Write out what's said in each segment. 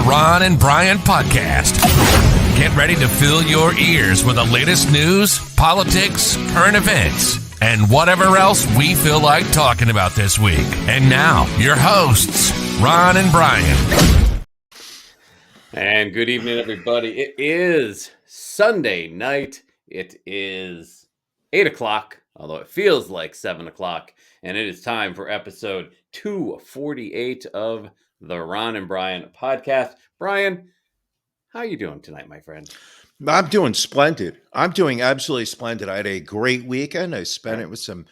Ron and Brian Podcast. Get ready to fill your ears with the latest news, politics, current events, and whatever else we feel like talking about this week. And now, your hosts, Ron and Brian. And good evening, everybody. It is Sunday night. It is 8 o'clock, although it feels like 7 o'clock. And it is time for episode 248 of the Ron and Brian Podcast. Brian, how are you doing tonight, my friend? I'm doing splendid. I'm doing absolutely splendid. I had a great weekend. I spent it with some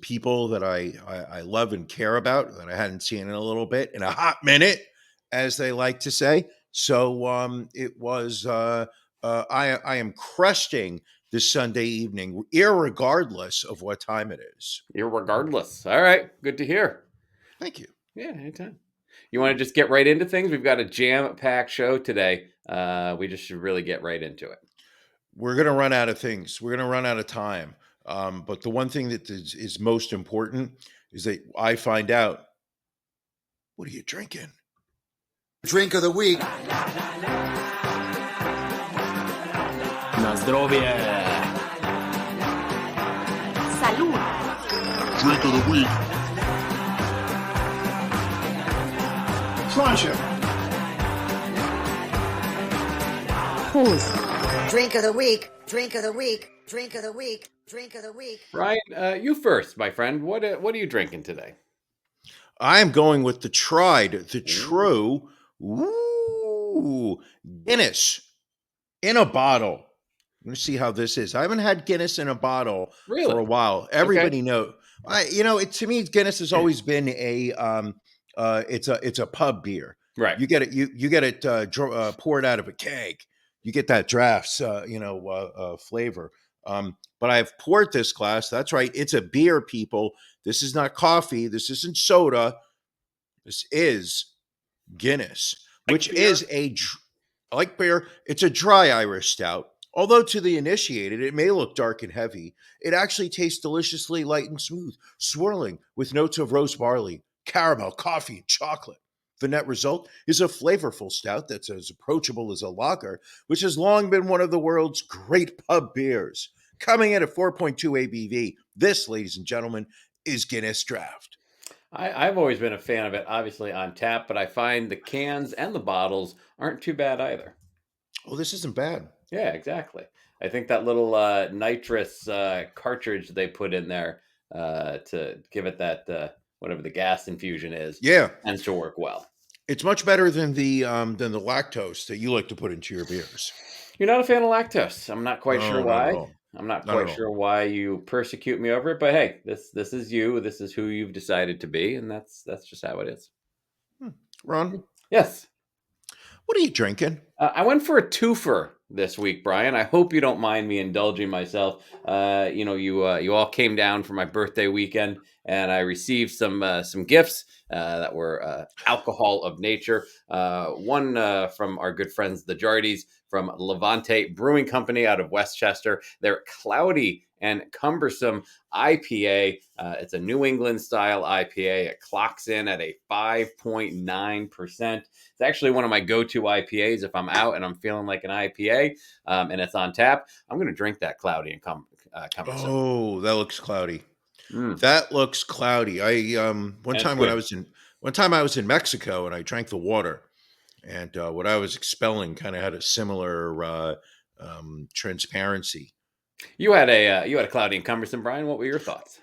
people that I love and care about that I hadn't seen in a little bit, in a hot minute, as they like to say. So it was. I am cresting this Sunday evening, irregardless of what time it is. Irregardless. All right. Good to hear. Thank you. Yeah, anytime. You want to just get right into things? We've got a jam-packed show today. We just should really get right into it. We're going to run out of things. We're going to run out of time. But the one thing that is most important is that I find out, what are you drinking? Drink of the week. Na zdrowie. Salud. Drink of the week. Sláinte. Prost. Drink of the week. Drink of the week. Drink of the week. Drink of the week. Brian, you first, my friend. What are you drinking today? I am going with the tried, the true, Guinness in a bottle. Let me see how this is. I haven't had Guinness in a bottle for a while. Everybody knows. To me, Guinness has always been it's a pub beer. Right. You get it. You get it poured out of a keg. You get that draft's flavor. But I've poured this glass. That's right. It's a beer, people. This is not coffee. This isn't soda. This is Guinness, which is like beer. It's a dry Irish stout. Although to the initiated, it may look dark and heavy. It actually tastes deliciously light and smooth, swirling with notes of roast barley, caramel, coffee, and chocolate. The net result is a flavorful stout that's as approachable as a lager, which has long been one of the world's great pub beers. Coming in at 4.2 ABV, this, ladies and gentlemen, is Guinness Draft. I've always been a fan of it, obviously on tap, but I find the cans and the bottles aren't too bad either. Oh, this isn't bad. Yeah, exactly. I think that little nitrous cartridge they put in there to give it that whatever the gas infusion is, tends to work well. It's much better than the lactose that you like to put into your beers. You're not a fan of lactose. I'm not quite sure why. I'm not quite sure why you persecute me over it, but hey, this is you. This is who you've decided to be, and that's just how it is. Ron? Yes. What are you drinking? I went for a twofer this week, Brian. I hope you don't mind me indulging myself. You all came down for my birthday weekend, and I received some gifts that were alcohol of nature. One from our good friends, the Jardis, from Levante Brewing Company out of Westchester. They're cloudy and cumbersome IPA. It's a New England style IPA. It clocks in at a 5.9%. It's actually one of my go-to IPAs if I'm out and I'm feeling like an IPA, and it's on tap. I'm going to drink that cloudy and cumbersome. Oh, that looks cloudy. That looks cloudy. One time I was in Mexico and I drank the water, and what I was expelling kind of had a similar transparency. You had a cloudy and cumbersome, Brian. What were your thoughts?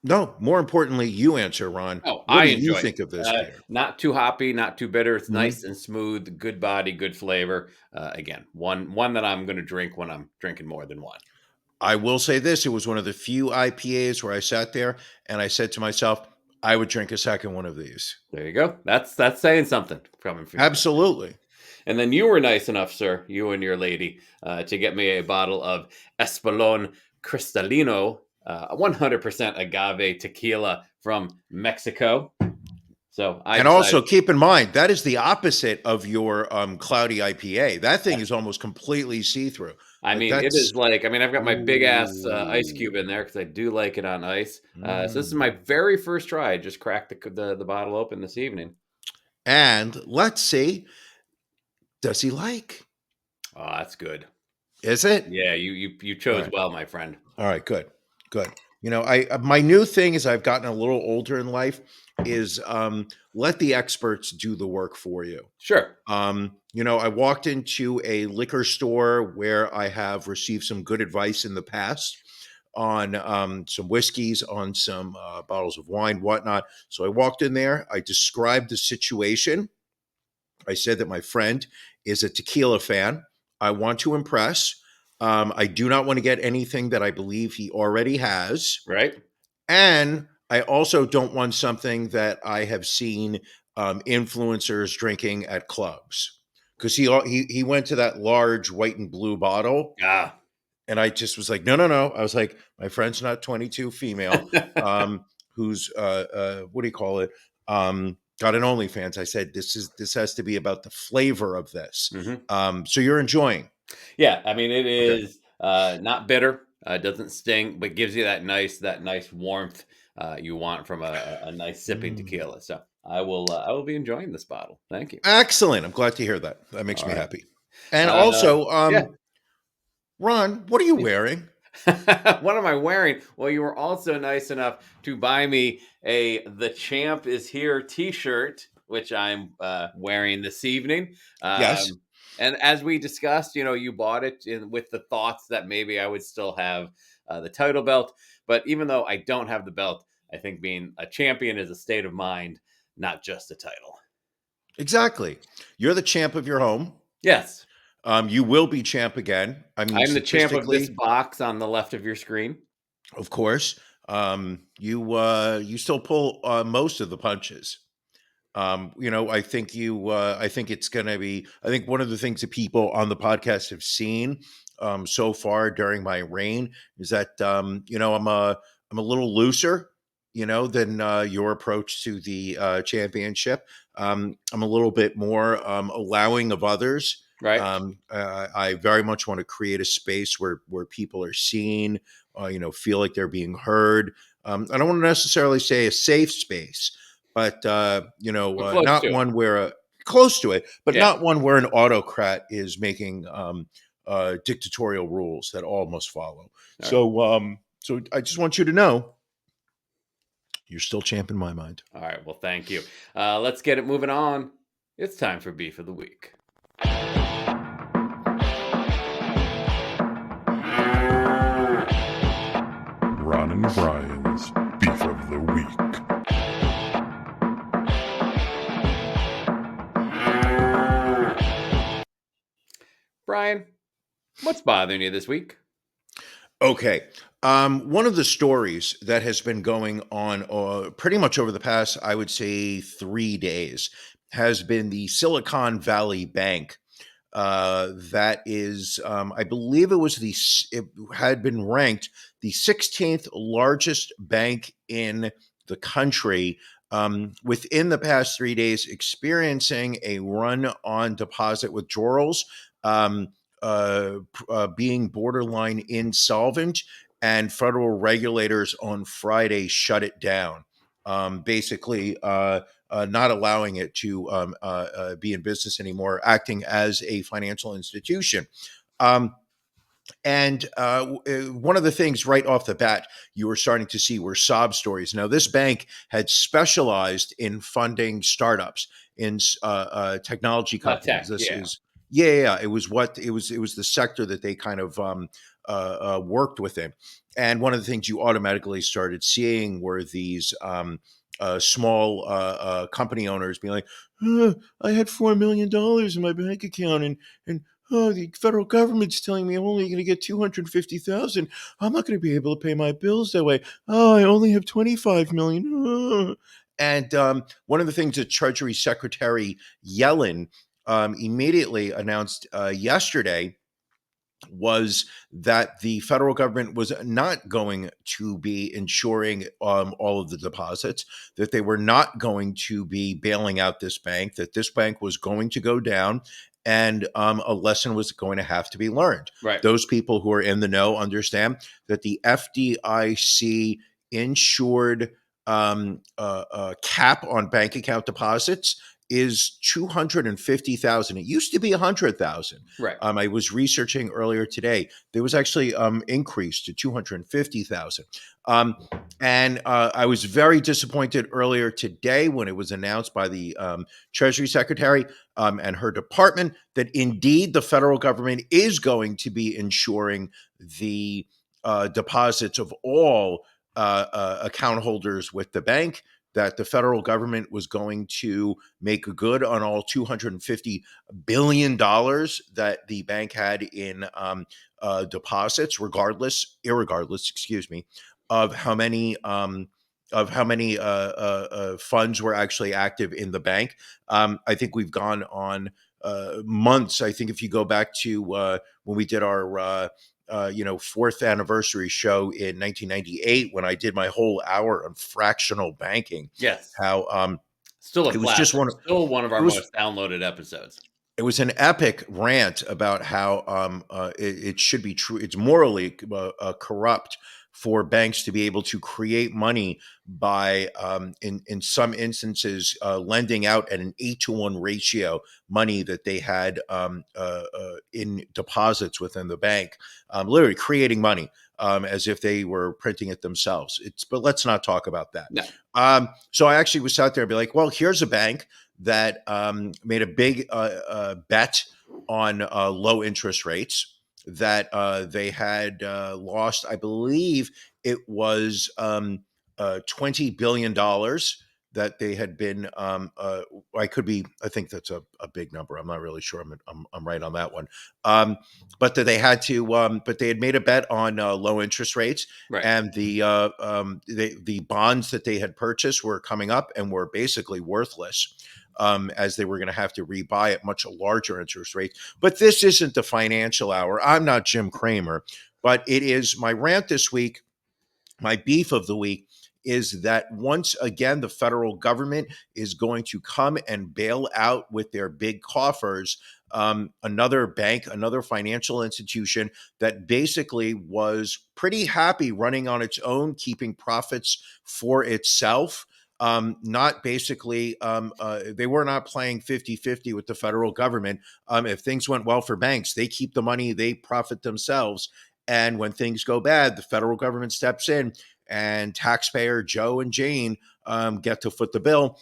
No, more importantly, you answer, Ron. Oh, what do you think of this beer? Not too hoppy, not too bitter. It's nice and smooth, good body, good flavor. Again, one that I'm going to drink when I'm drinking more than one. I will say this. It was one of the few IPAs where I sat there and I said to myself, I would drink a second one of these. There you go. That's saying something. Coming from Absolutely. And then you were nice enough, sir, you and your lady, to get me a bottle of Espolón Cristalino, 100% agave tequila from Mexico. So also keep in mind, that is the opposite of your cloudy IPA. That thing is almost completely see-through. I mean, it is like, I've got my big ass ice cube in there because I do like it on ice. So this is my very first try. I just cracked the bottle open this evening. And let's see. does he like? Oh, that's good. Is it? Yeah, you All chose right. well, my friend. All right, good. Good. You know, I my new thing as I've gotten a little older in life is let the experts do the work for you. Sure. You know, I walked into a liquor store where I have received some good advice in the past on some whiskeys, on some bottles of wine, whatnot. So I walked in there, I described the situation. I said that my friend is a tequila fan. I want to impress. I do not want to get anything that I believe he already has. Right? And I also don't want something that I have seen influencers drinking at clubs. Because he went to that large white and blue bottle, Ah. and I just was like, no, no, no. I was like, my friend's not 22 female, who's what do you call it? Got an OnlyFans. I said, this has to be about the flavor of this. Mhm. So you're enjoying. Yeah, I mean, it Okay. is not bitter, doesn't sting, but gives you that nice warmth you want from a nice sipping Mm. tequila. So I will be enjoying this bottle. Thank you. Excellent. I'm glad to hear that. That makes All me right. happy. And Uh, also, yeah. Ron, what are you wearing? What am I wearing? Well, you were also nice enough to buy me a "The Champ is Here" T-shirt, which I'm wearing this evening. Yes. And as we discussed, you bought it with the thoughts that maybe I would still have the title belt. But even though I don't have the belt, I think being a champion is a state of mind, not just a title. Exactly. You're the champ of your home. Yes, You will be champ again. I mean, I'm the champ of this statistically, box on the left of your screen. of course, you still pull most of the punches. You know, I think it's going to be, I think one of the things that people on the podcast have seen so far during my reign is that, you know, I'm a little looser, you know, than your approach to the championship. I'm a little bit more allowing of others. Right. I very much want to create a space where people are seen, you know, feel like they're being heard. I don't want to necessarily say a safe space, but you know, We're close not to it. one where close to it, but Yeah. not one where an autocrat is making dictatorial rules that all must follow. All right. So I just want you to know you're still champ in my mind. All right. Well, thank you. Let's get it moving on. It's time for Beef of the Week. Ron and Brian's Beef of the Week. Brian, what's bothering you this week? Okay. One of the stories that has been going on pretty much over the past, I would say, 3 days has been the Silicon Valley Bank. That is, I believe it had been ranked the 16th largest bank in the country. Within the past 3 days, experiencing a run on deposit withdrawals. Um, Being borderline insolvent, and federal regulators on Friday shut it down. Basically, not allowing it to be in business anymore, acting as a financial institution. Um, and one of the things right off the bat you were starting to see were sob stories. Now, this bank had specialized in funding startups in technology companies. Tech. This Yeah. is yeah, yeah, yeah. It was the sector that they kind of worked within. And one of the things you automatically started seeing were these small company owners being like, "I had $4 million in my bank account, and oh, the federal government's telling me I'm only going to get 250,000. I'm not going to be able to pay my bills that way. Oh, I only have 25 million." And one of the things that Treasury Secretary Yellen immediately announced yesterday was that the federal government was not going to be insuring all of the deposits, that they were not going to be bailing out this bank, that this bank was going to go down, and a lesson was going to have to be learned. Right. Those people who are in the know understand that the FDIC insured cap on bank account deposits is 250,000. It used to be 100,000. Right. I was researching earlier today. There was actually increased to 250,000. And I was very disappointed earlier today when it was announced by the Treasury Secretary and her department that indeed the federal government is going to be insuring the deposits of all account holders with the bank, that the federal government was going to make good on all $250 billion that the bank had in deposits, irregardless, excuse me, of how many funds were actually active in the bank. I think we've gone on months. I think if you go back to when we did our fourth anniversary show in 1998, when I did my whole hour on fractional banking, Yes. how Still a it was classic. just Still one of our it was most downloaded episodes. it was an epic rant about how it should be true. It's morally corrupt for banks to be able to create money by, in some instances, lending out at an 8-to-1 ratio money that they had in deposits within the bank, literally creating money as if they were printing it themselves. But let's not talk about that. No. So I actually was out there and be like, well, here's a bank that made a big bet on low interest rates, that they had lost, I believe it was $20 billion that they had been, I think that's a big number. I'm not really sure. I'm right on that one. But that they had to, but they had made a bet on low interest rates, Right. and the bonds that they had purchased were coming up and were basically worthless, as they were going to have to rebuy at much larger interest rates. But this isn't the financial hour. I'm not Jim Cramer, but it is my rant this week. My beef of the week is that once again, the federal government is going to come and bail out with their big coffers another bank, another financial institution that basically was pretty happy running on its own, keeping profits for itself. Not basically, they were not playing 50-50 with the federal government. If things went well for banks, they keep the money, they profit themselves. And when things go bad, the federal government steps in, and taxpayer Joe and Jane get to foot the bill.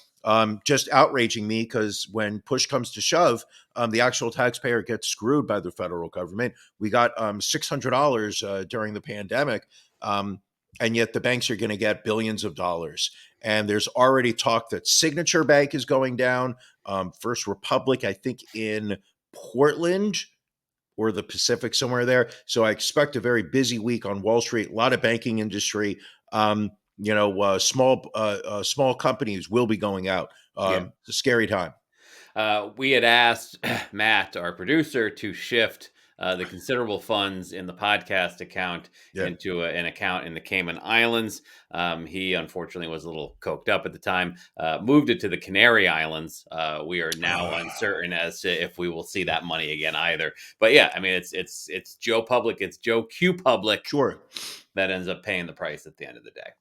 Just outraging me, because when push comes to shove, the actual taxpayer gets screwed by the federal government. We got $600 during the pandemic, and yet the banks are going to get billions of dollars. And there's already talk that Signature Bank is going down. First Republic, I think, in Portland or the Pacific, somewhere there. So I expect a very busy week on Wall Street. A lot of banking industry. Small companies will be going out. It's a scary time. We had asked Matt, our producer, to shift the considerable funds in the podcast account into an account in the Cayman Islands. He unfortunately was a little coked up at the time, moved it to the Canary Islands. We are now uncertain as to if we will see that money again either. But yeah, I mean, it's Joe Public, it's Joe Q Public, sure, that ends up paying the price at the end of the day.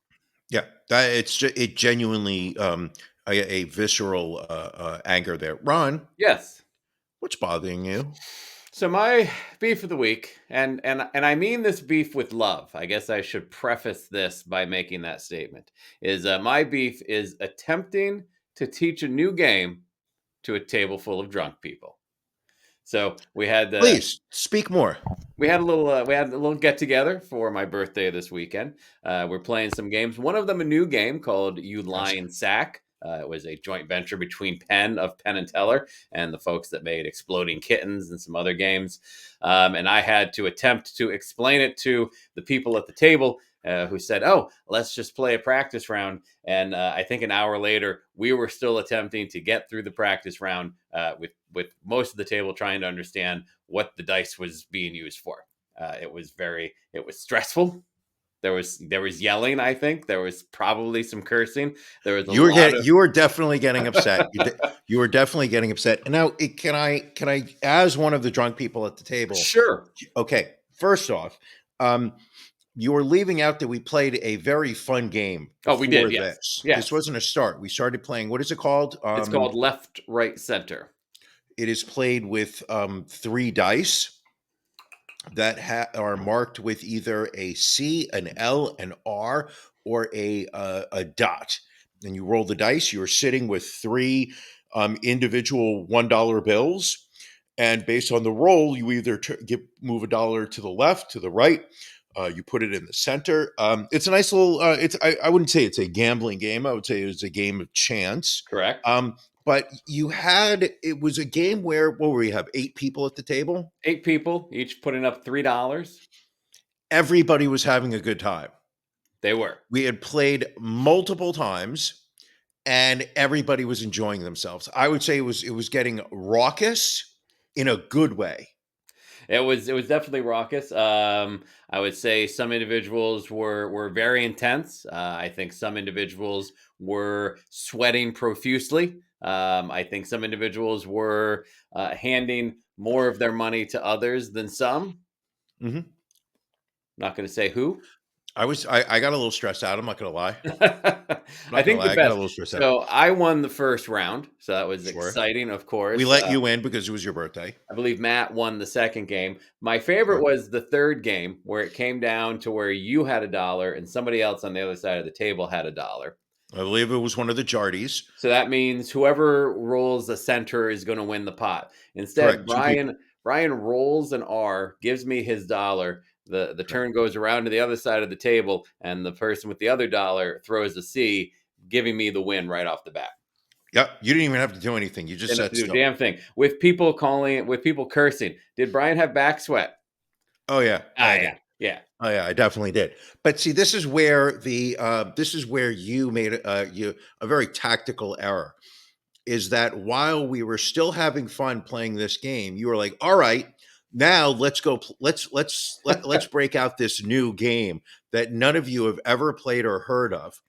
Yeah, it genuinely a visceral anger there. Ron, Yes. what's bothering you? So my beef of the week, and I mean this beef with love. I guess I should preface this by making that statement. Is my beef is attempting to teach a new game to a table full of drunk people. So we had Please speak more. We had a little get together for my birthday this weekend. We're playing some games. One of them a new game called You Lying Sack. It was a joint venture between Penn and Teller and the folks that made Exploding Kittens and some other games. And I had to attempt to explain it to the people at the table, who said, "Oh, let's just play a practice round." And I think an hour later, we were still attempting to get through the practice round with most of the table trying to understand what the dice was being used for. It was stressful. There was yelling. I think there was probably some cursing. There was You were definitely getting upset. You were definitely getting upset. And now, can I, as one of the drunk people at the table? Sure. Okay. First off, You were leaving out that we played a very fun game Oh, we did. before Yes. this. This Yes. wasn't a start. We started playing. What is it called? It's called left, right, center. It is played with 3 dice that are marked with either a C, an L, an R, or a dot. And you roll the dice. You're sitting with 3 individual $1 bills, and based on the roll, you either move a dollar to the left, to the right. You put it in the center. It's a nice little. I wouldn't say it's a gambling game. I would say it's a game of chance. Correct. But it was a game where, what were we have, 8 people at the table? 8 people, each putting up $3. Everybody was having a good time. They were. We had played multiple times, and everybody was enjoying themselves. I would say it was getting raucous in a good way. It was definitely raucous. I would say some individuals were very intense. I think some individuals were sweating profusely. I think some individuals were handing more of their money to others than some. Mm-hmm. Not going to say who. I got a little stressed out. I'm not going to lie. I think the I got a best. little stressed out. So I won the first round, so that was Sure. exciting. Of course, We let you in because it was your birthday. I believe Matt won the second game. My favorite Sure. was the third game, where it came down to where you had $1 and somebody else on the other side of the table had $1. I believe it was one of the Jardies. So that means whoever rolls the center is going to win the pot. Instead, Correct. Brian rolls an R, gives me his $1. The turn goes around to the other side of the table, and the person with the other $1 throws a C, giving me the win right off the bat. Yep, you didn't even have to do anything. You just Didn't have said to do a still. damn thing. With people cursing. Did Brian have back sweat? Oh yeah. Yeah. Oh yeah, I definitely did. But see, this is where you made a very tactical error. Is that while we were still having fun playing this game, you were like, "All right, now let's go. Let's break out this new game that none of you have ever played or heard of."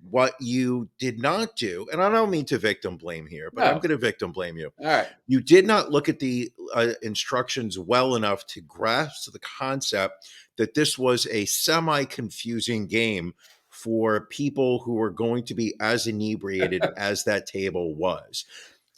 What you did not do, and I don't mean to victim blame here, but I'm No. going to victim blame you. All right. You did not look at the instructions well enough to grasp the concept that this was a semi-confusing game for people who were going to be as inebriated as that table was.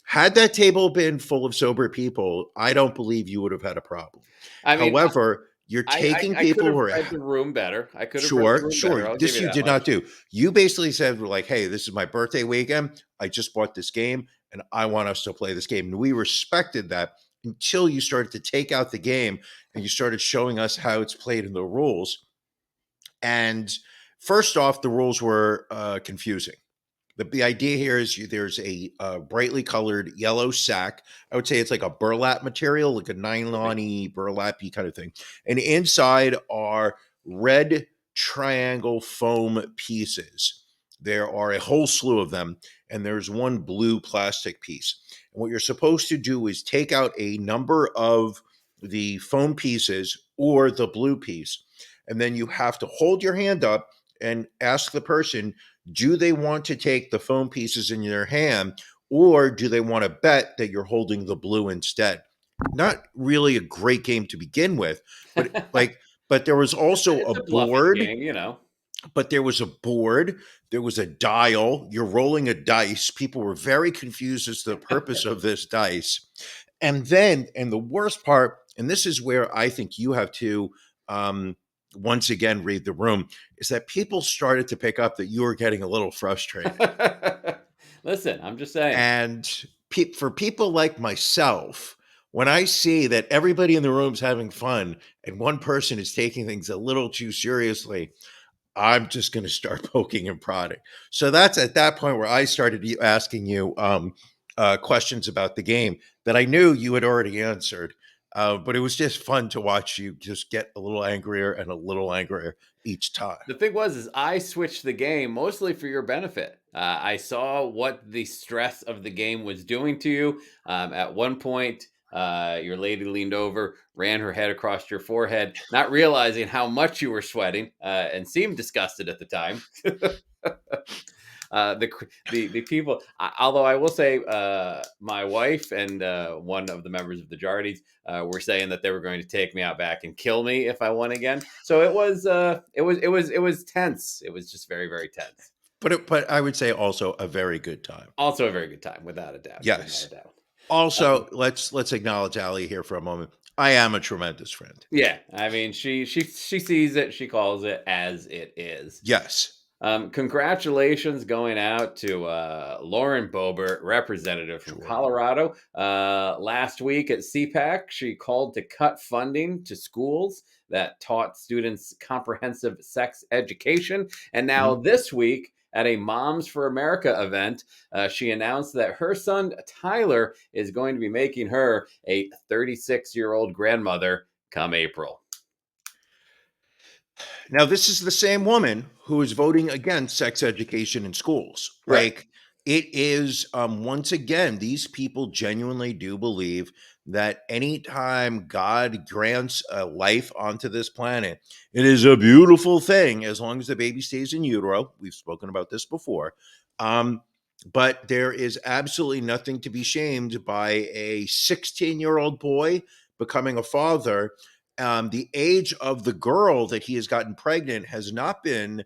Had that table been full of sober people, I don't believe you would have had a problem. I mean, However, you're taking I could people have who are read the room better. I could have read the room better. I'll give This you you that did not much. do. You basically said, like, hey, this is my birthday weekend. I just bought this game and I want us to play this game. And we respected that until you started to take out the game and you started showing us how it's played in the rules. And first off, the rules were confusing. The idea here is there's a brightly colored yellow sack. I would say it's like a burlap material, like a nylon-y, burlap-y kind of thing. And inside are red triangle foam pieces. There are a whole slew of them, and there's one blue plastic piece. And what you're supposed to do is take out a number of the foam pieces or the blue piece, and then you have to hold your hand up and ask the person, do they want to take the foam pieces in their hand, or do they want to bet that you're holding the blue instead? Not really a great game to begin with, but there was also It's a a bluffing board. game, you know. But there was a board, there was a dial, you're rolling a dice. People were very confused as to the purpose of this dice. And the worst part, and this is where I think you have to once again read the room, is that people started to pick up that you were getting a little frustrated. Listen, I'm just saying. And for people like myself, when I see that everybody in the room's having fun and one person is taking things a little too seriously, I'm just going to start poking and prodding. So that's at that point where I started asking you questions about the game that I knew you had already answered. But it was just fun to watch you just get a little angrier and a little angrier each time. The thing is I switched the game mostly for your benefit. I saw what the stress of the game was doing to you. At one point, your lady leaned over, ran her head across your forehead, not realizing how much you were sweating, and seemed disgusted at the time. The people. Although I will say, my wife and one of the members of the Jardis were saying that they were going to take me out back and kill me if I won again. So it was tense. It was just very, very tense. But I would say also a very good time. Also a very good time, without a doubt. Yes. Without a doubt. Also, let's acknowledge Allie here for a moment. I am a tremendous friend. Yeah, I mean, she sees it, she calls it as it is. Yes. Congratulations going out to Lauren Boebert, representative from Colorado. Last week at CPAC, she called to cut funding to schools that taught students comprehensive sex education. And now this week, at a Moms for America event, she announced that her son, Tyler, is going to be making her a 36-year-old grandmother come April. Now, this is the same woman who is voting against sex education in schools. Right. Like, it is, once again, these people genuinely do believe that anytime God grants a life onto this planet, it is a beautiful thing as long as the baby stays in utero. We've spoken about this before. But there is absolutely nothing to be shamed by a 16-year-old boy becoming a father. The age of the girl that he has gotten pregnant has not been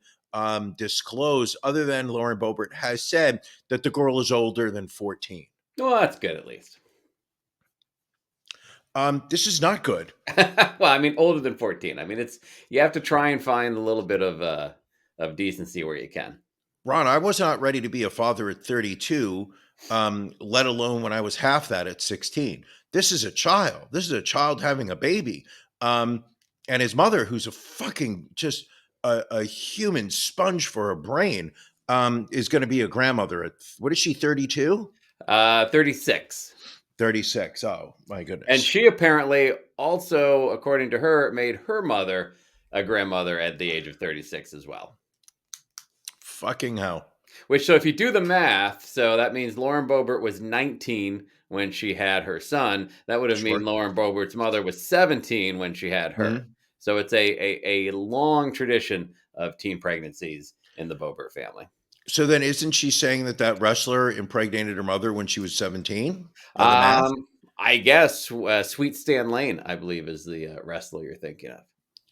disclosed, other than Lauren Boebert has said that the girl is older than 14. Well, that's good at least. This is not good. Well, I mean, older than 14. I mean, you have to try and find a little bit of decency where you can. Ron, I was not ready to be a father at 32, let alone when I was half that at 16. This is a child. This is a child having a baby. And his mother, who's a fucking just a human sponge for a brain, is going to be a grandmother at, what is she, 32? 36. 36. Oh, my goodness. And she apparently also, according to her, made her mother a grandmother at the age of 36 as well. Fucking hell. Which, so if you do the math, so that means Lauren Boebert was 19 when she had her son. That would have mean Lauren Boebert's mother was 17 when she had her. So it's a long tradition of teen pregnancies in the Boebert family. So then isn't she saying that wrestler impregnated her mother when she was 17? I guess Sweet Stan Lane, I believe, is the wrestler you're thinking of.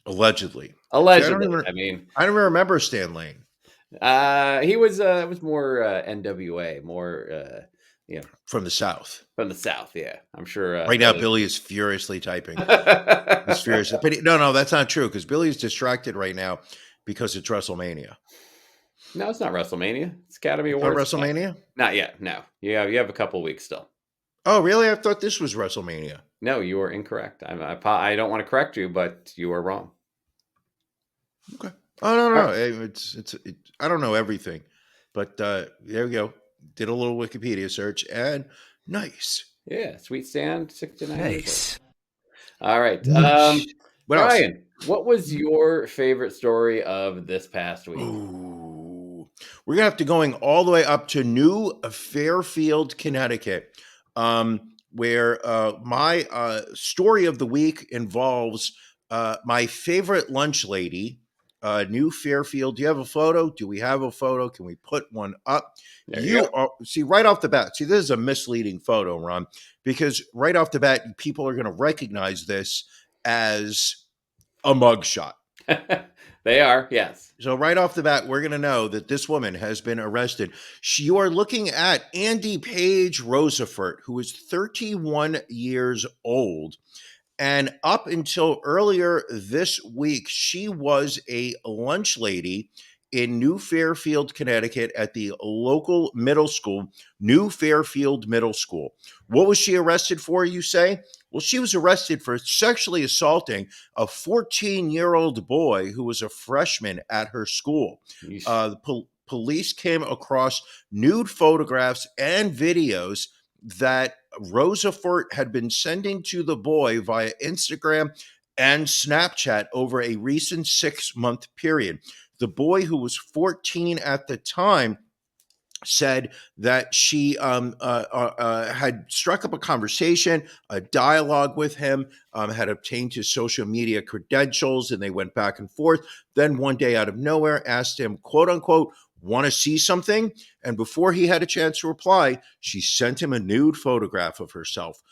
Allegedly. Allegedly. See, I don't remember Stan Lane. He was it was more NWA, more from the South. From the South, yeah. I'm sure. Right now, Billy is furiously typing. He's furious. But no, that's not true, because Billy's distracted right now because it's WrestleMania. No, it's not WrestleMania. It's Academy Awards. Not WrestleMania? Not yet. No. You have a couple weeks still. Oh, really? I thought this was WrestleMania. No, you are incorrect. I don't want to correct you, but you are wrong. Okay. Oh, no. It's I don't know everything, but there we go. Did a little Wikipedia search, and nice. Yeah, Sweet Stan, 69. Nice. All right. What Brian, what was your favorite story of this past week? Ooh. We're gonna have to going all the way up to New Fairfield, Connecticut, where my story of the week involves my favorite lunch lady. New Fairfield. Do you have a photo? Do we have a photo? Can we put one up? See, right off the bat, see, this is a misleading photo, Ron, because right off the bat, people are going to recognize this as a mugshot. They are, yes. So right off the bat, we're going to know that this woman has been arrested. You are looking at Andy Page Rosefort, who is 31 years old. And up until earlier this week, she was a lunch lady in New Fairfield, Connecticut, at the local middle school, New Fairfield Middle School. What was she arrested for, you say? Well, she was arrested for sexually assaulting a 14-year-old boy who was a freshman at her school. Police came across nude photographs and videos that Rosefort had been sending to the boy via Instagram and Snapchat over a recent 6-month period. The boy, who was 14 at the time, said that she had struck up a conversation, a dialogue with him, had obtained his social media credentials, and they went back and forth. Then one day, out of nowhere, asked him, quote unquote, want to see something? And before he had a chance to reply, she sent him a nude photograph of herself.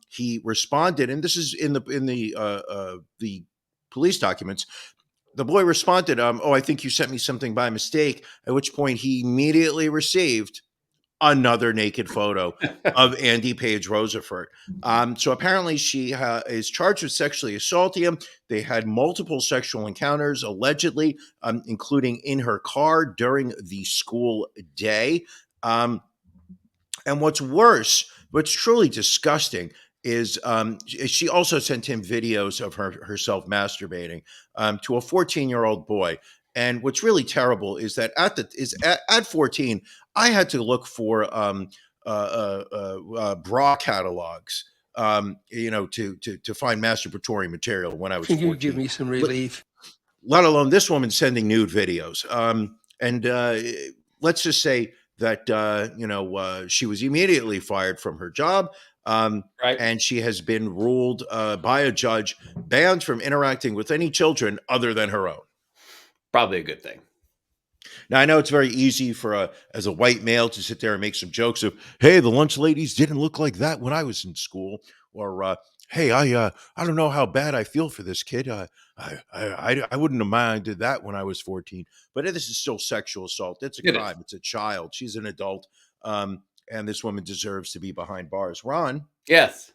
He responded, and this is in the police documents. The boy responded, "Oh, I think you sent me something by mistake." At which point, he immediately received another naked photo of Andy Page Rosefort. So apparently, she is charged with sexually assaulting him. They had multiple sexual encounters, allegedly, including in her car during the school day. Um, and what's truly disgusting is she also sent him videos of herself masturbating to a 14-year-old boy. And what's really terrible is that at 14, I had to look for bra catalogs, to find masturbatory material when I was Can you give 14. me some relief? Let alone this woman sending nude videos. And let's just say that she was immediately fired from her job, Right. and she has been ruled by a judge banned from interacting with any children other than her own. Probably a good thing. Now I know it's very easy for as a white male to sit there and make some jokes of, "Hey, the lunch ladies didn't look like that when I was in school," or "Hey, I don't know how bad I feel for this kid. I wouldn't have minded that when I was 14." But this is still sexual assault. It's a It is. crime. It's a child. She's an adult, and this woman deserves to be behind bars. Ron, Yes.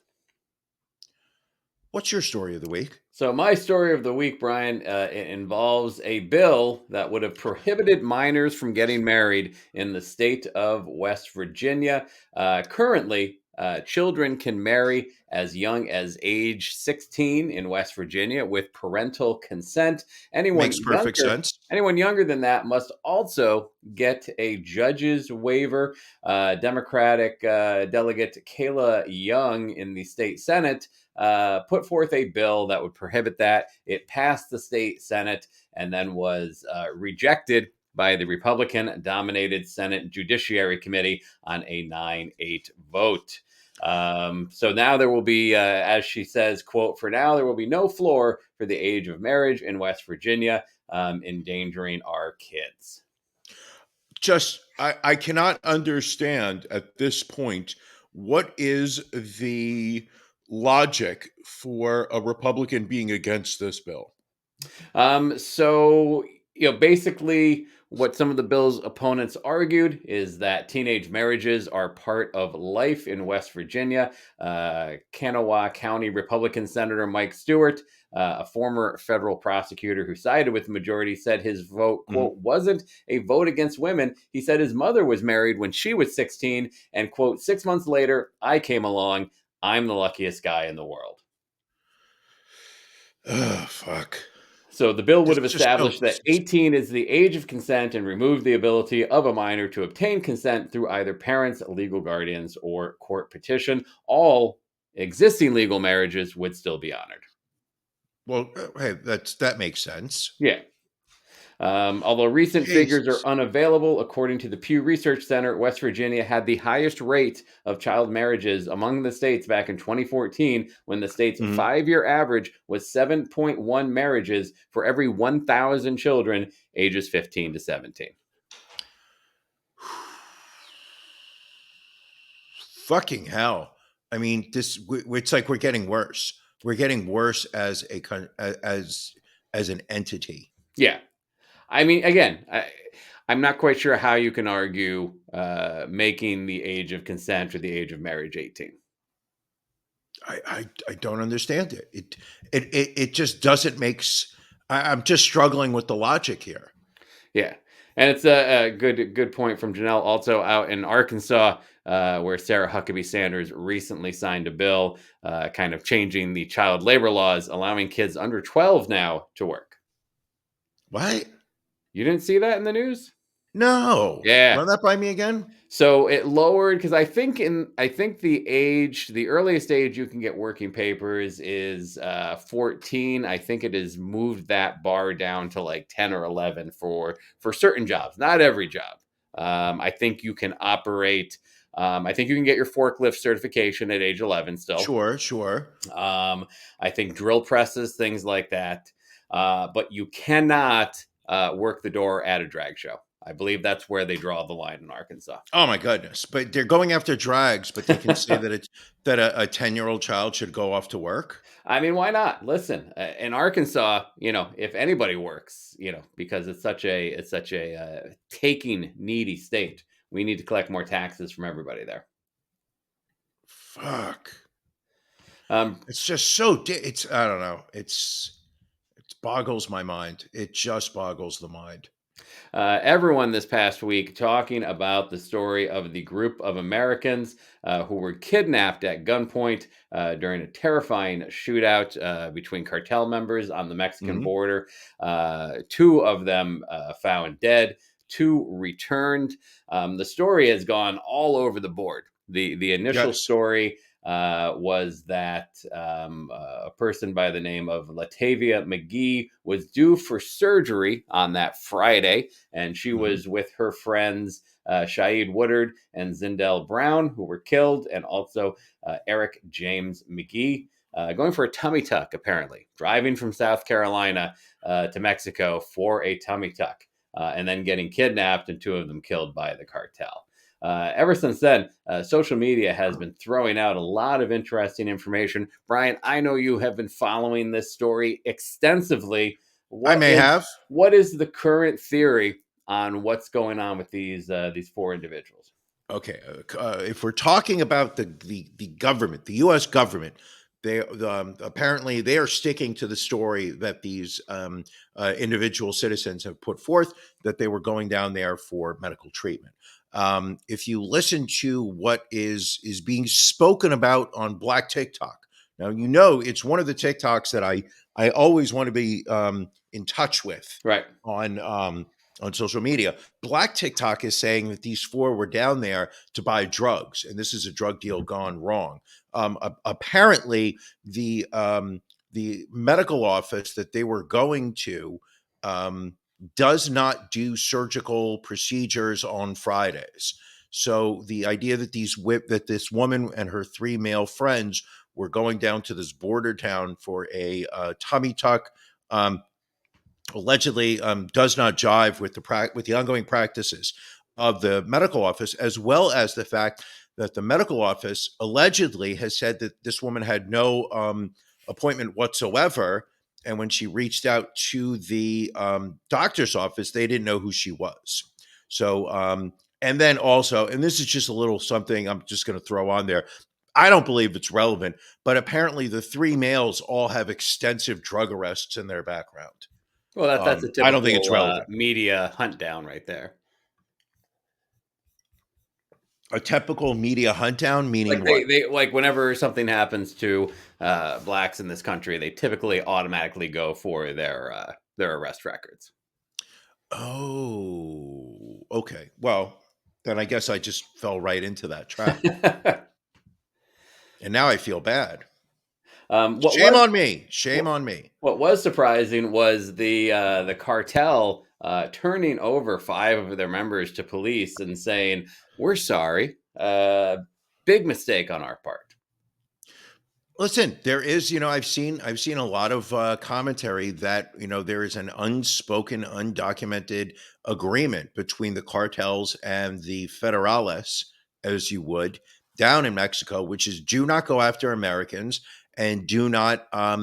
what's your story of the week? So my story of the week, Brian, it involves a bill that would have prohibited minors from getting married in the state of West Virginia. Currently, children can marry as young as age 16 in West Virginia with parental consent. Anyone Makes perfect younger, sense. anyone younger than that must also get a judge's waiver. Democratic delegate Kayla Young in the state Senate put forth a bill that would prohibit that. It passed the state Senate and then was rejected by the Republican dominated Senate Judiciary Committee on a 9-8 vote. So now there will be, as she says, quote, "For now, there will be no floor for the age of marriage in West Virginia, endangering our kids." I cannot understand at this point what is the logic for a Republican being against this bill. So, basically, what some of the bill's opponents argued is that teenage marriages are part of life in West Virginia. Kanawha County Republican Senator Mike Stewart, a former federal prosecutor who sided with the majority, said his vote, Mhm. quote, "wasn't a vote against women." He said his mother was married when she was 16, and, quote, "6 months later, I came along. I'm the luckiest guy in the world." Ugh, fuck. So the bill would This have is just so. established that 18 is the age of consent and removed the ability of a minor to obtain consent through either parents, legal guardians, or court petition. All existing legal marriages would still be honored. Well, hey, that makes sense. Yeah. Although recent figures are Jesus. unavailable, according to the Pew Research Center, West Virginia had the highest rate of child marriages among the states back in 2014, when the state's Mhm. 5-year average was 7.1 marriages for every 1,000 children ages 15 to 17. Fucking hell. I mean, it's like we're getting worse. We're getting worse as as an entity. Yeah. I mean, again, I'm not quite sure how you can argue making the age of consent or the age of marriage 18. I don't understand it. It just doesn't I'm just struggling with the logic here. Yeah, and it's a good point from Janelle. Also out in Arkansas, where Sarah Huckabee Sanders recently signed a bill, kind of changing the child labor laws, allowing kids under 12 now to work. What? You didn't see that in the news? No. Yeah. Run that by me again. So it lowered, because I think the earliest age you can get working papers is 14. I think it has moved that bar down to like 10 or 11 for certain jobs, not every job. I think you can operate. I think you can get your forklift certification at age 11 still. Sure. I think drill presses, things like that. But you cannot work the door at a drag show. I believe that's where they draw the line in Arkansas. Oh my goodness! But they're going after drags, but they can say that it's that a 10-year-old child should go off to work. I mean, why not? Listen, in Arkansas, if anybody works, because it's such a taking needy state, we need to collect more taxes from everybody there. Fuck! Um, It's just so. It's I don't know. It boggles my mind. It just boggles the mind. everyone this past week talking about the story of the group of Americans who were kidnapped at gunpoint during a terrifying shootout between cartel members on the Mexican Mhm. border. Two of them found dead, two returned. The story has gone all over the board. The initial Yes. story was that a person by the name of Latavia McGee was due for surgery on that Friday, and she Mhm. was with her friends Shaid Woodard and Zindel Brown, who were killed, and also Eric James McGee. Going for a tummy tuck, apparently, driving from South Carolina to Mexico for a tummy tuck, and then getting kidnapped, and two of them killed by the cartel. Ever since then, social media has been throwing out a lot of interesting information. Brian, I know you have been following this story extensively. I What may is have. what is the current theory on what's going on with these four individuals? Okay, if we're talking about the government, the U.S. government, apparently they are sticking to the story that these individual citizens have put forth, that they were going down there for medical treatment. If you listen to what is being spoken about on Black TikTok, now it's one of the TikToks that I always want to be in touch with Right. on social media. Black TikTok is saying that these four were down there to buy drugs, and this is a drug deal gone wrong. Apparently, the medical office that they were going to does not do surgical procedures on Fridays. So the idea that that this woman and her three male friends were going down to this border town for a tummy tuck. Allegedly does not jive with the ongoing practices of the medical office, as well as the fact that the medical office allegedly has said that this woman had no appointment whatsoever, and when she reached out to the doctor's office, they didn't know who she was. So, and then also, and this is just a little something I'm just going to throw on there. I don't believe it's relevant, but apparently the three males all have extensive drug arrests in their background. Well, that's a I don't think it's typical relevant. media hunt down right there. A typical media hunt down, meaning Like what? they like whenever something happens to blacks in this country, they typically automatically go for their arrest records. Oh, okay. Well, then I guess I just fell right into that trap. And now I feel bad. What Shame was on me. Shame what, on me. what was surprising was the cartel turning over five of their members to police and saying, "We're sorry, big mistake on our part." Listen, there is, I've seen a lot of commentary that, there is an unspoken, undocumented agreement between the cartels and the federales, as you would, down in Mexico, which is do not go after Americans and uh,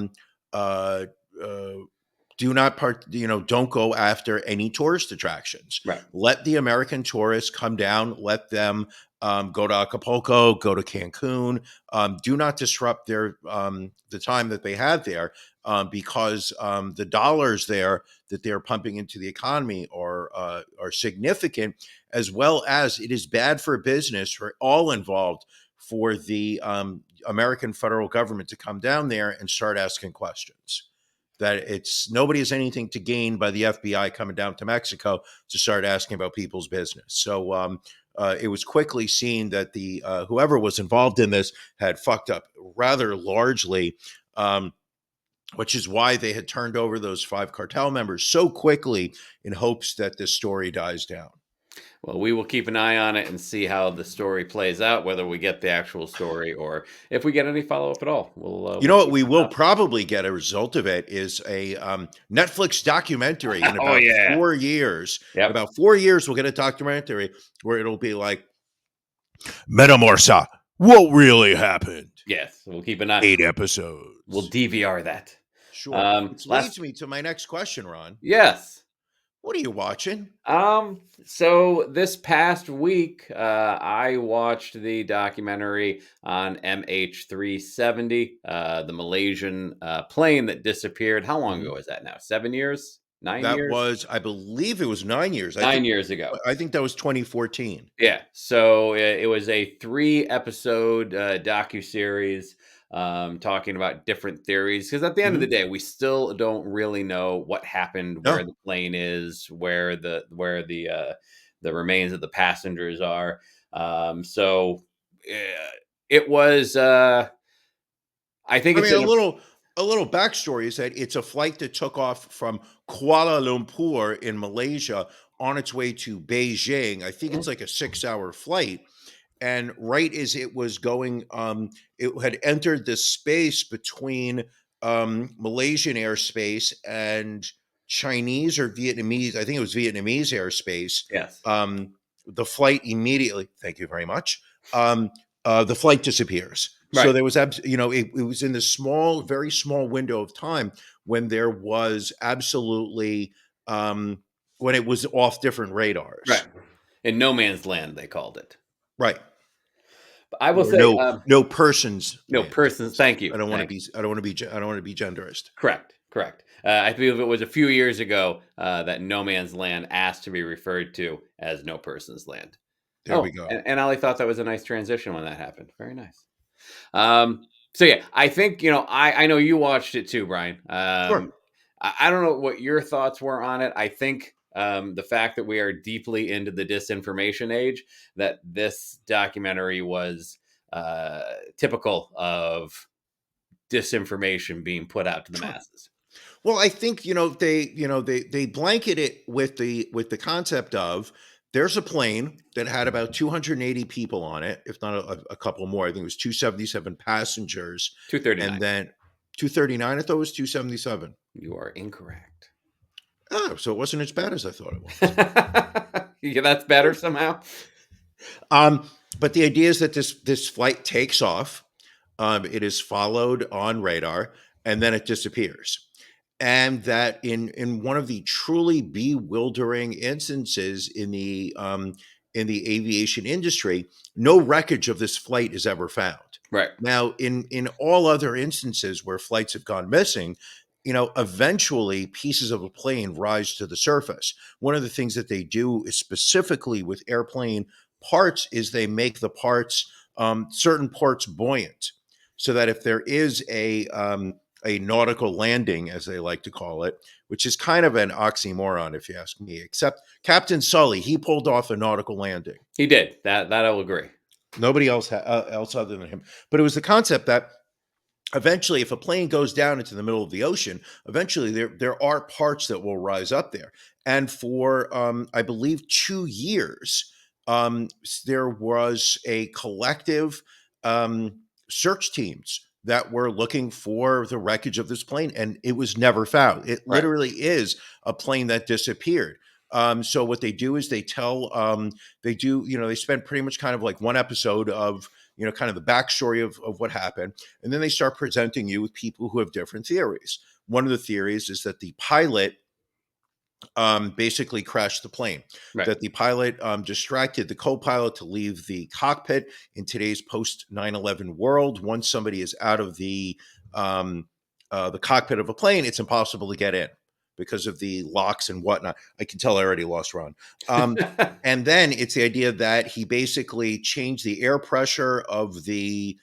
uh, don't go after any tourist attractions. Right. Let the American tourists come down, let them go to Acapulco, go to Cancun. Do not disrupt the time that they had there, because the dollars there that they're pumping into the economy are significant, as well as it is bad for business for all involved, for the American federal government to come down there and start asking questions. That it's nobody has anything to gain by the FBI coming down to Mexico to start asking about people's business. So it was quickly seen that the whoever was involved in this had fucked up rather largely, which is why they had turned over those five cartel members so quickly in hopes that this story dies down. Well, we will keep an eye on it and see how the story plays out, whether we get the actual story or if we get any follow up at all. You We'll know what? keep We an will eye. probably get a result of it is a Netflix documentary in Oh about yeah. 4 years. In Yep. about 4 years, we'll get a documentary where it'll be like Metamorsa. What really happened? Yes. We'll keep an eye. 8 episodes. We'll DVR that. Sure. Which leads Last. me to my next question, Ron. Yes. What are you watching? So this past week, I watched the documentary on MH370, the Malaysian plane that disappeared. How long Mhm. ago was that now? 7 years? 9 That years? was, I believe it was 9 years. 9 years ago. I think that was 2014. Yeah. So it was a 3 episode docu-series talking about different theories. Because at the end of the Mhm. day, we still don't really know what happened, where No. the plane is, where the remains of the passengers are. So it was. I think I it's mean, in a little backstory is that it's a flight that took off from Kuala Lumpur in Malaysia on its way to Beijing. I think it's like a 6 hour flight. And right as it was going, it had entered this space between Malaysian airspace and Chinese or Vietnamese. I think it was Vietnamese airspace. yes. Um, the flight immediately, thank you very much. The flight disappears. So Right. there was, it was in this small, very small window of time when there was absolutely, when it was off different Right. radars. In no man's land, they called it. Right. But I will Or say, no person's no land. I persons. should say. Thank you. I don't want to Thank be. I don't want to be. I don't want to be genderist. Correct, correct. I believe it was a few years ago that no man's land asked to be referred to as no person's land. There we Oh, go. and Ali thought that was a nice transition when that happened. Very nice. So yeah, I think I know you watched it too, Brian. Sure. I don't know what your thoughts were on it. I think the fact that we are deeply into the disinformation age, that this documentary was typical of disinformation being put out to the Sure. masses. Well, I think they blanket it with the concept of there's a plane that had about 280 people on it, if not a couple more. I think it was 277 passengers, 239. and then 239. I thought it was 277. You are incorrect. Oh, so it wasn't as bad as I thought it was. Yeah, that's better somehow. Um, but the idea is that this flight takes off. It is followed on radar, and then it disappears. And that in one of the truly bewildering instances in the aviation industry, no wreckage of this flight is ever found. Right. Now, in all other instances where flights have gone missing, eventually pieces of a plane rise to the surface. One of the things that they do is specifically with airplane parts is they make the parts certain parts buoyant, so that if there is a nautical landing, as they like to call it, which is kind of an oxymoron, if you ask me. Except Captain Sully, he pulled off a nautical landing. He did. That I will agree. Nobody else other than him. But it was the concept that eventually, if a plane goes down into the middle of the ocean, eventually there are parts that will rise up there. And for I believe 2 years, there was a collective search teams that were looking for the wreckage of this plane, and it was never found. It Right. literally is a plane that disappeared. So what they do is they tell they spend pretty much kind of like one episode of kind of the backstory of what happened, and then they start presenting you with people who have different theories. One of the theories is that the pilot basically crashed the plane, Right. that the pilot distracted the co-pilot to leave the cockpit. In today's post 9/11 world, once somebody is out of the cockpit of a plane, it's impossible to get in because of the locks and whatnot. I can tell I already lost Ron. And then it's the idea that he basically changed the air pressure of the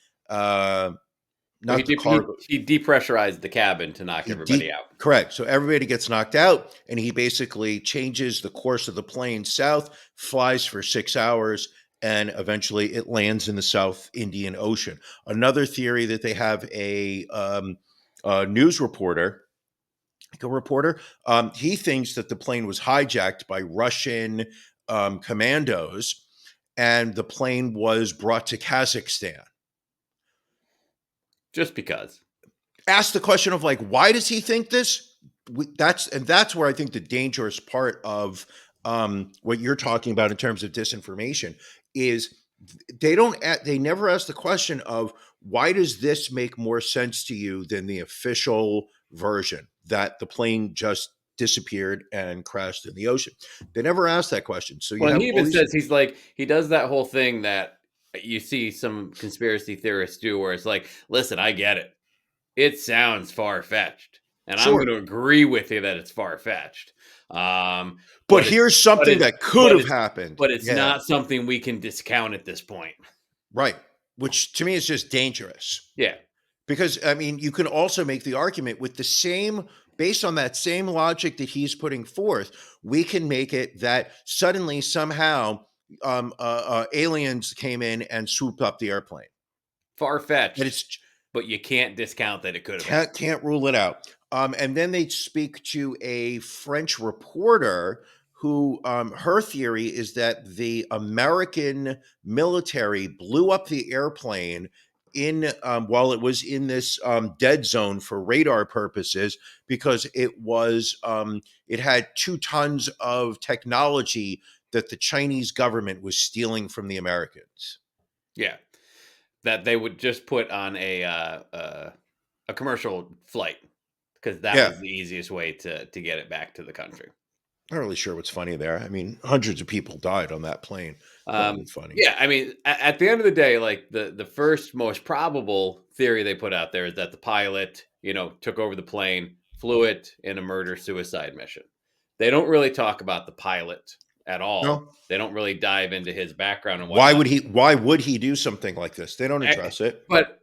Well, not the cargo. he depressurized the cabin to knock everybody out. Correct. So everybody gets knocked out, and he basically changes the course of the plane south, flies for 6 hours, and eventually it lands in the South Indian Ocean. Another theory that they have a news reporter, he thinks that the plane was hijacked by Russian commandos, and the plane was brought to Kazakhstan. Just because. Ask the question of like, why does he think this? That's where I think the dangerous part of what you're talking about in terms of disinformation is they never ask the question of why does this make more sense to you than the official version that the plane just disappeared and crashed in the ocean. They never ask that question. So you Well, and have he all even these. says he's like he does that whole thing that you see some conspiracy theorists do, where it's like, listen, I get it. It sounds far fetched, and I'm going Sure, to agree with you that it's far fetched. Um, but but it's here's but something it's that could but have it's happened. but it's Yeah, not something we can discount at this point. right. Which to me is just dangerous. Yeah, Because I mean, you can also make the argument with the same, based on that same logic that he's putting forth, we can make it that suddenly somehow aliens came in and swooped up the airplane. far And fetched, it's but you can't discount that it could have happened. can't rule it out. And then they speak to a French reporter who her theory is that the American military blew up the airplane in while it was in this dead zone for radar purposes because it had 2 tons of technology that the Chinese government was stealing from the Americans. Yeah, that they would just put on a commercial flight because that Yeah. was the easiest way to get it back to the country. Not really sure what's funny there. I mean, hundreds of people died on that plane. Nothing funny. Yeah, I mean, at the end of the day, like the first most probable theory they put out there is that the pilot, took over the plane, flew it in a murder suicide mission. They don't really talk about the pilot at all. No. They don't really dive into his background and Why whatnot. would he? Why would he do something like this? They don't Eh, address it. But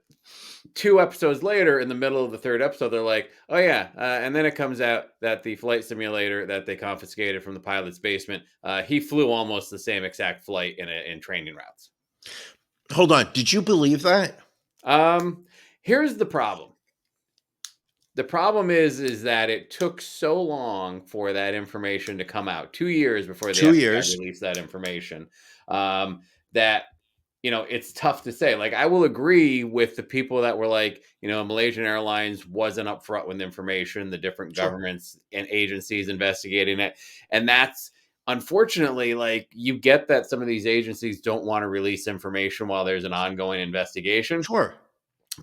2 episodes later, in the middle of the third episode, they're like, "Oh yeah," and then it comes out that the flight simulator that they confiscated from the pilot's basement, he flew almost the same exact flight in training routes. Hold on. Did you believe that? Here's the problem. The problem is that it took so long for that information to come out. 2 years before the 2 years. FBI released that information. That it's tough to say. Like, I will agree with the people that were like, Malaysian Airlines wasn't upfront with information, the different Sure. governments and agencies investigating it. And that's unfortunately, like, you get that some of these agencies don't want to release information while there's an ongoing investigation. Sure.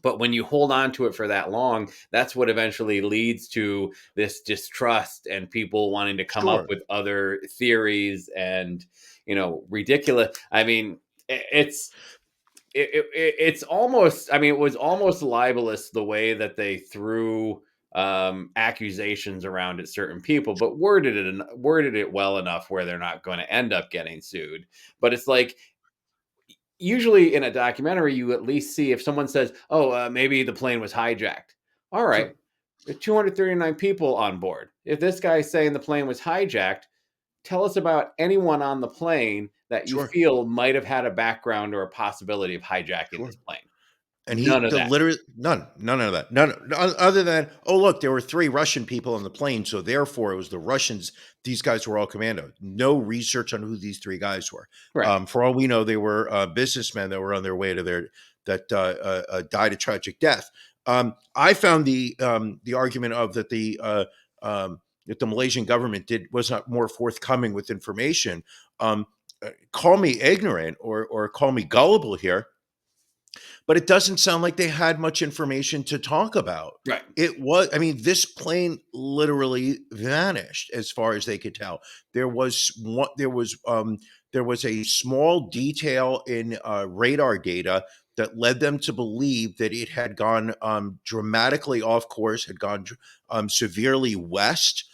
But when you hold on to it for that long, that's what eventually leads to this distrust and people wanting to come up Sure. with other theories and, ridiculous. I mean, it's almost, I mean, it was almost libelous the way that they threw accusations around at certain people, but worded it well enough where they're not going to end up getting sued. But it's like, usually in a documentary, you at least see if someone says, "Oh, maybe the plane was hijacked." All right, Sure. there's 239 people on board. If this guy's saying the plane was hijacked, tell us about anyone on the plane that you Sure. feel might have had a background or a possibility of hijacking Sure. this plane. And he None of that. literally none of that. None other than, oh look, there were 3 Russian people on the plane, so therefore it was the Russians. These guys were all commando. No research on who these 3 guys were. Right. For all we know, they were businessmen that were on their way to died a tragic death. I found the argument of that the Malaysian government was not more forthcoming with information. Call me ignorant or call me gullible here, but it doesn't sound like they had much information to talk about. Right. I mean, this plane literally vanished as far as they could tell. There was a small detail in radar data that led them to believe that it had gone dramatically off course, had gone severely west,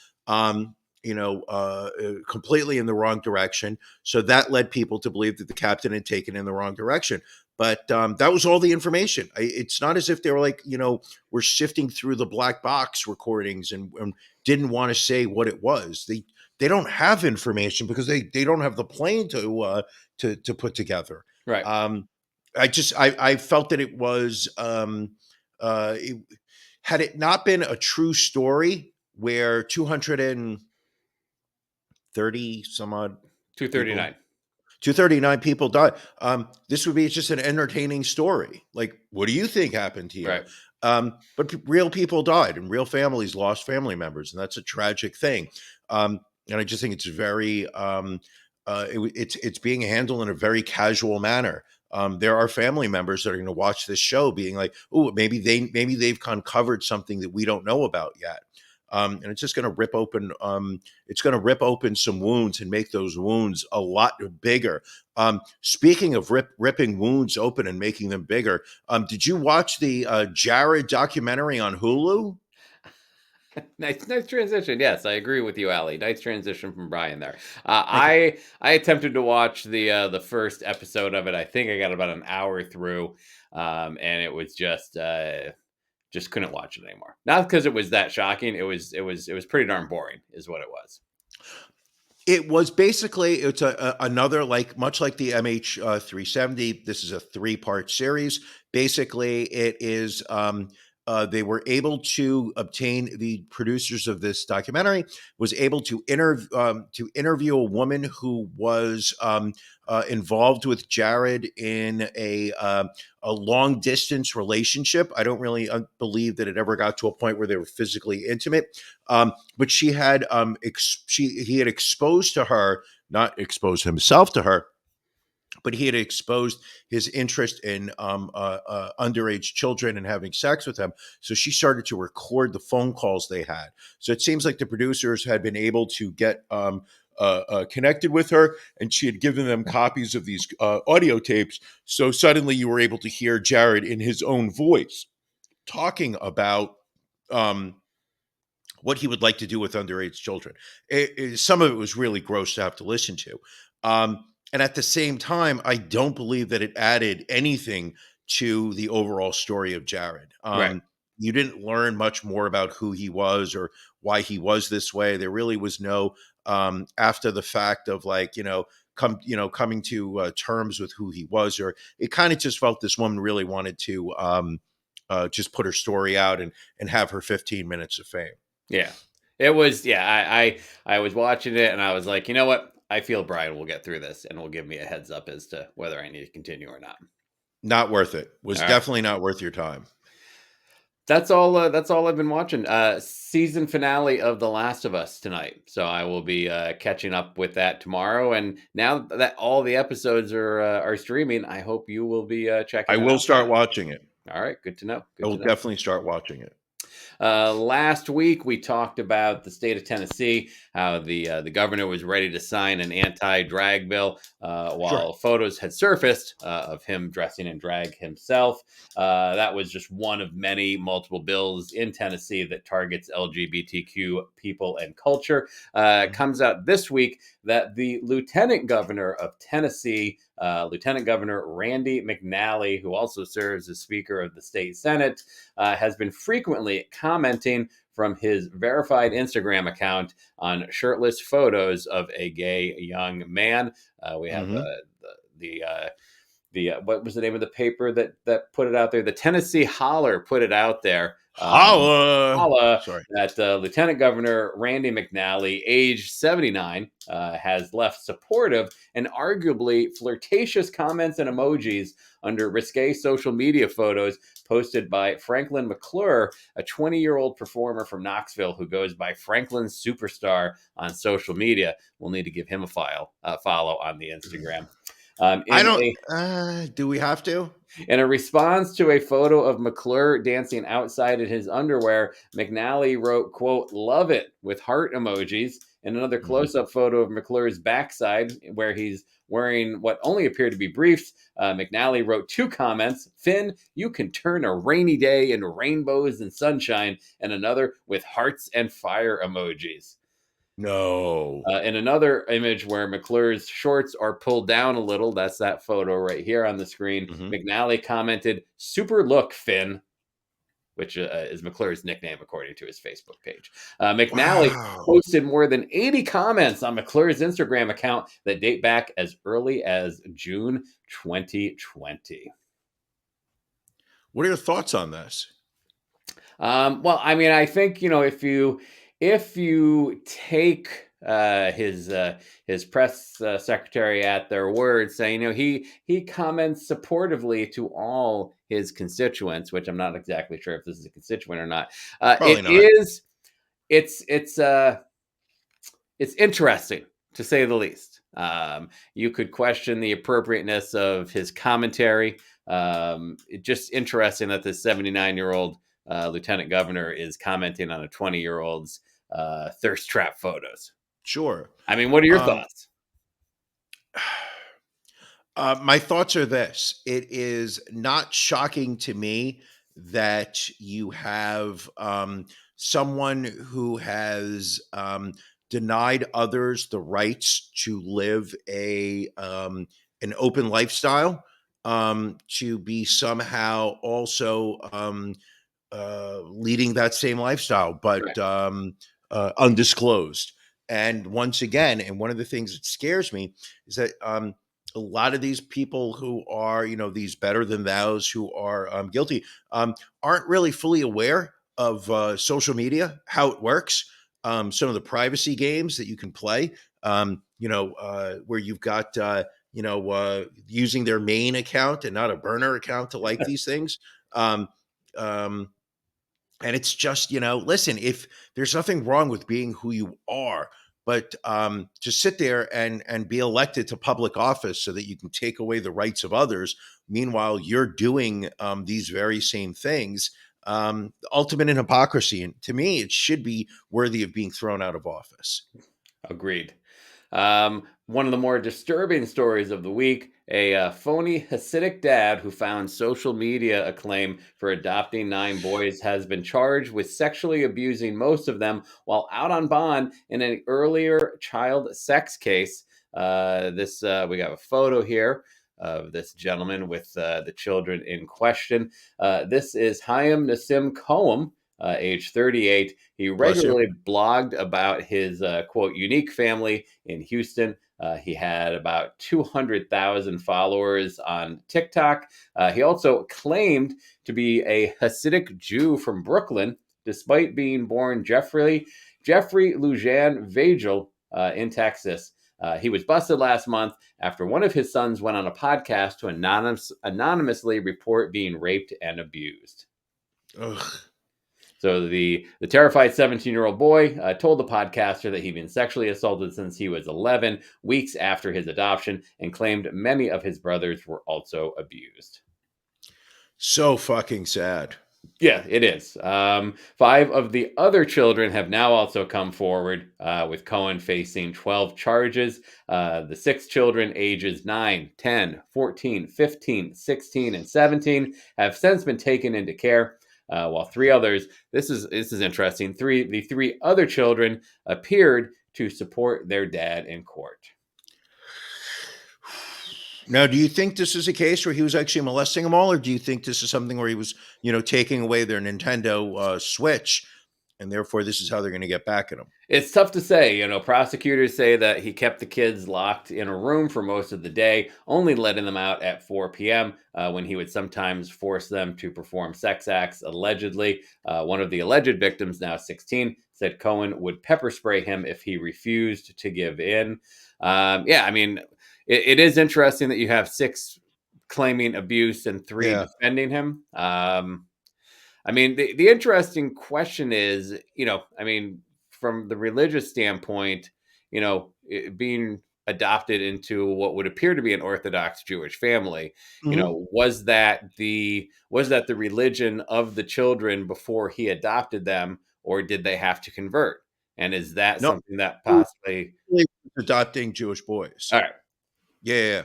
completely in the wrong direction. So that led people to believe that the captain had taken in the wrong direction. But that was all the information. It's not as if they were like, we're sifting through the black box recordings and didn't want to say what it was. They don't have information because they don't have the plane to put together. Right. I felt that it was had it not been a true story where 230 some odd people. 239. 239 people died. This would be just an entertaining story. Like, what do you think happened to you? Right. But real people died, and real families lost family members, and that's a tragic thing. And I just think it's very, it's being handled in a very casual manner. There are family members that are going to watch this show, being like, "Oh, maybe they've uncovered something that we don't know about yet." And it's just going to rip open. It's going to rip open some wounds and make those wounds a lot bigger. Speaking of ripping wounds open and making them bigger, did you watch the Jared documentary on Hulu? Nice transition. Yes, I agree with you, Ali. Nice transition from Brian there. Thank you. I attempted to watch the first episode of it. I think I got about an hour through, and it was just couldn't watch it anymore. Not because it was that shocking. It was pretty darn boring, is what it was. It was basically another, like, much like the MH 370. This is a 3-part series. Basically, it is they were able to obtain, the producers of this documentary was able to interview a woman who was involved with Jared in a long distance relationship. I don't really believe that it ever got to a point where they were physically intimate. But he had exposed to her, not exposed himself to her, but he had exposed his interest in underage children and having sex with them. So she started to record the phone calls they had. So it seems like the producers had been able to get connected with her, and she had given them copies of these audio tapes. So suddenly you were able to hear Jared in his own voice talking about what he would like to do with underage children. Some of it was really gross to have to listen to. And at the same time, I don't believe that it added anything to the overall story of Jared. Right. You didn't learn much more about who he was or why he was this way. There really was no after the fact of, like, coming to terms with who he was, or it kind of just felt this woman really wanted to just put her story out and have her 15 minutes of fame. Yeah. It was, yeah, I was watching it and I was like, you know what? I feel Brian will get through this and will give me a heads up as to whether I need to continue or not. Not worth it. Was All right. definitely not worth your time. That's all I've been watching. Season finale of The Last of Us tonight. So I will be catching up with that tomorrow. And now that all the episodes are streaming, I hope you will be checking I it will out. start watching it. All right, good to know. I will definitely start watching it. Last week, we talked about the state of Tennessee, how the governor was ready to sign an anti-drag bill, while photos had surfaced of him dressing in drag himself. That was just one of many multiple bills in Tennessee that targets LGBTQ people and culture. Comes out this week that the lieutenant governor of Tennessee, Lieutenant Governor Randy McNally, who also serves as Speaker of the State Senate, has been frequently commenting from his verified Instagram account on shirtless photos of a gay young man. We have what was the name of the paper that put it out there? The Tennessee Holler put it out there. Holla! Sorry. That Lieutenant Governor Randy McNally, age 79, has left supportive and arguably flirtatious comments and emojis under risque social media photos posted by Franklin McClure, a 20-year-old performer from Knoxville who goes by Franklin Superstar on social media. We'll need to give him a follow on the Instagram. Do we have to? In a response to a photo of McClure dancing outside in his underwear, McNally wrote, quote, "Love it," with heart emojis. And another close-up photo of McClure's backside, where he's wearing what only appear to be briefs. McNally wrote 2 comments: "Finn, you can turn a rainy day into rainbows and sunshine," and another with hearts and fire emojis. No. In another image where McClure's shorts are pulled down a little, that's that photo right here on the screen, McNally commented, "Super look, Finn," which is McClure's nickname according to his Facebook page. McNally posted more than 80 comments on McClure's Instagram account that date back as early as June 2020. What are your thoughts on this? Well, I mean, I think, if you take his press secretary at their word, saying, he comments supportively to all his constituents, which I'm not exactly sure if this is a constituent or not. Probably not. It's it's interesting, to say the least. You could question the appropriateness of his commentary. It's just interesting that this 79-year-old lieutenant governor is commenting on a 20-year-old's thirst trap photos. Sure. I mean, what are your Um, thoughts? My thoughts are this: it is not shocking to me that you have someone who has denied others the rights to live an open lifestyle, to be somehow also leading that same lifestyle, Right. but undisclosed. And once again, and one of the things that scares me is that a lot of these people who are, these better than thous who are guilty, aren't really fully aware of social media, how it works, some of the privacy games that you can play, where you've got, using their main account and not a burner account to like these things. Um, um, and it's just, listen, if there's nothing wrong with being who you are, but to sit there and be elected to public office so that you can take away the rights of others, meanwhile you're doing these very same things, ultimate in hypocrisy. And to me, it should be worthy of being thrown out of office. Agreed. One of the more disturbing stories of the week: a phony Hasidic dad who found social media acclaim for adopting 9 boys has been charged with sexually abusing most of them while out on bond in an earlier child sex case. We got a photo here of this gentleman with the children in question. This is Chaim Nassim Cohen, age 38. He Bless you. regularly blogged about his quote unique family in Houston. He had about 200,000 followers on TikTok. He also claimed to be a Hasidic Jew from Brooklyn, despite being born Jeffrey Lujan Vagel in Texas. He was busted last month after one of his sons went on a podcast to anonymously report being raped and abused. Ugh. So the terrified 17-year-old boy told the podcaster that he'd been sexually assaulted since he was 11, weeks after his adoption, and claimed many of his brothers were also abused. So fucking sad. Yeah, it is. 5 of the other children have now also come forward, with Cohen facing 12 charges. The 6 children, ages 9, 10, 14, 15, 16, and 17, have since been taken into care. While 3 others, this is interesting. The 3 other children appeared to support their dad in court. Now, do you think this is a case where he was actually molesting them all, or do you think this is something where he was, taking away their Nintendo Switch, and therefore this is how they're going to get back at him? It's tough to say. Prosecutors say that he kept the kids locked in a room for most of the day, only letting them out at 4 p.m., when he would sometimes force them to perform sex acts, allegedly. One of the alleged victims, now 16, said Cohen would pepper spray him if he refused to give in. Yeah, I mean, it is interesting that you have 6 claiming abuse and 3 Yeah. defending him. I mean, the interesting question is, from the religious standpoint, being adopted into what would appear to be an Orthodox Jewish family, Mhm. was that the religion of the children before he adopted them, or did they have to convert? And is that No, something that he possibly? was adopting Jewish boys. All right. Yeah, yeah, yeah.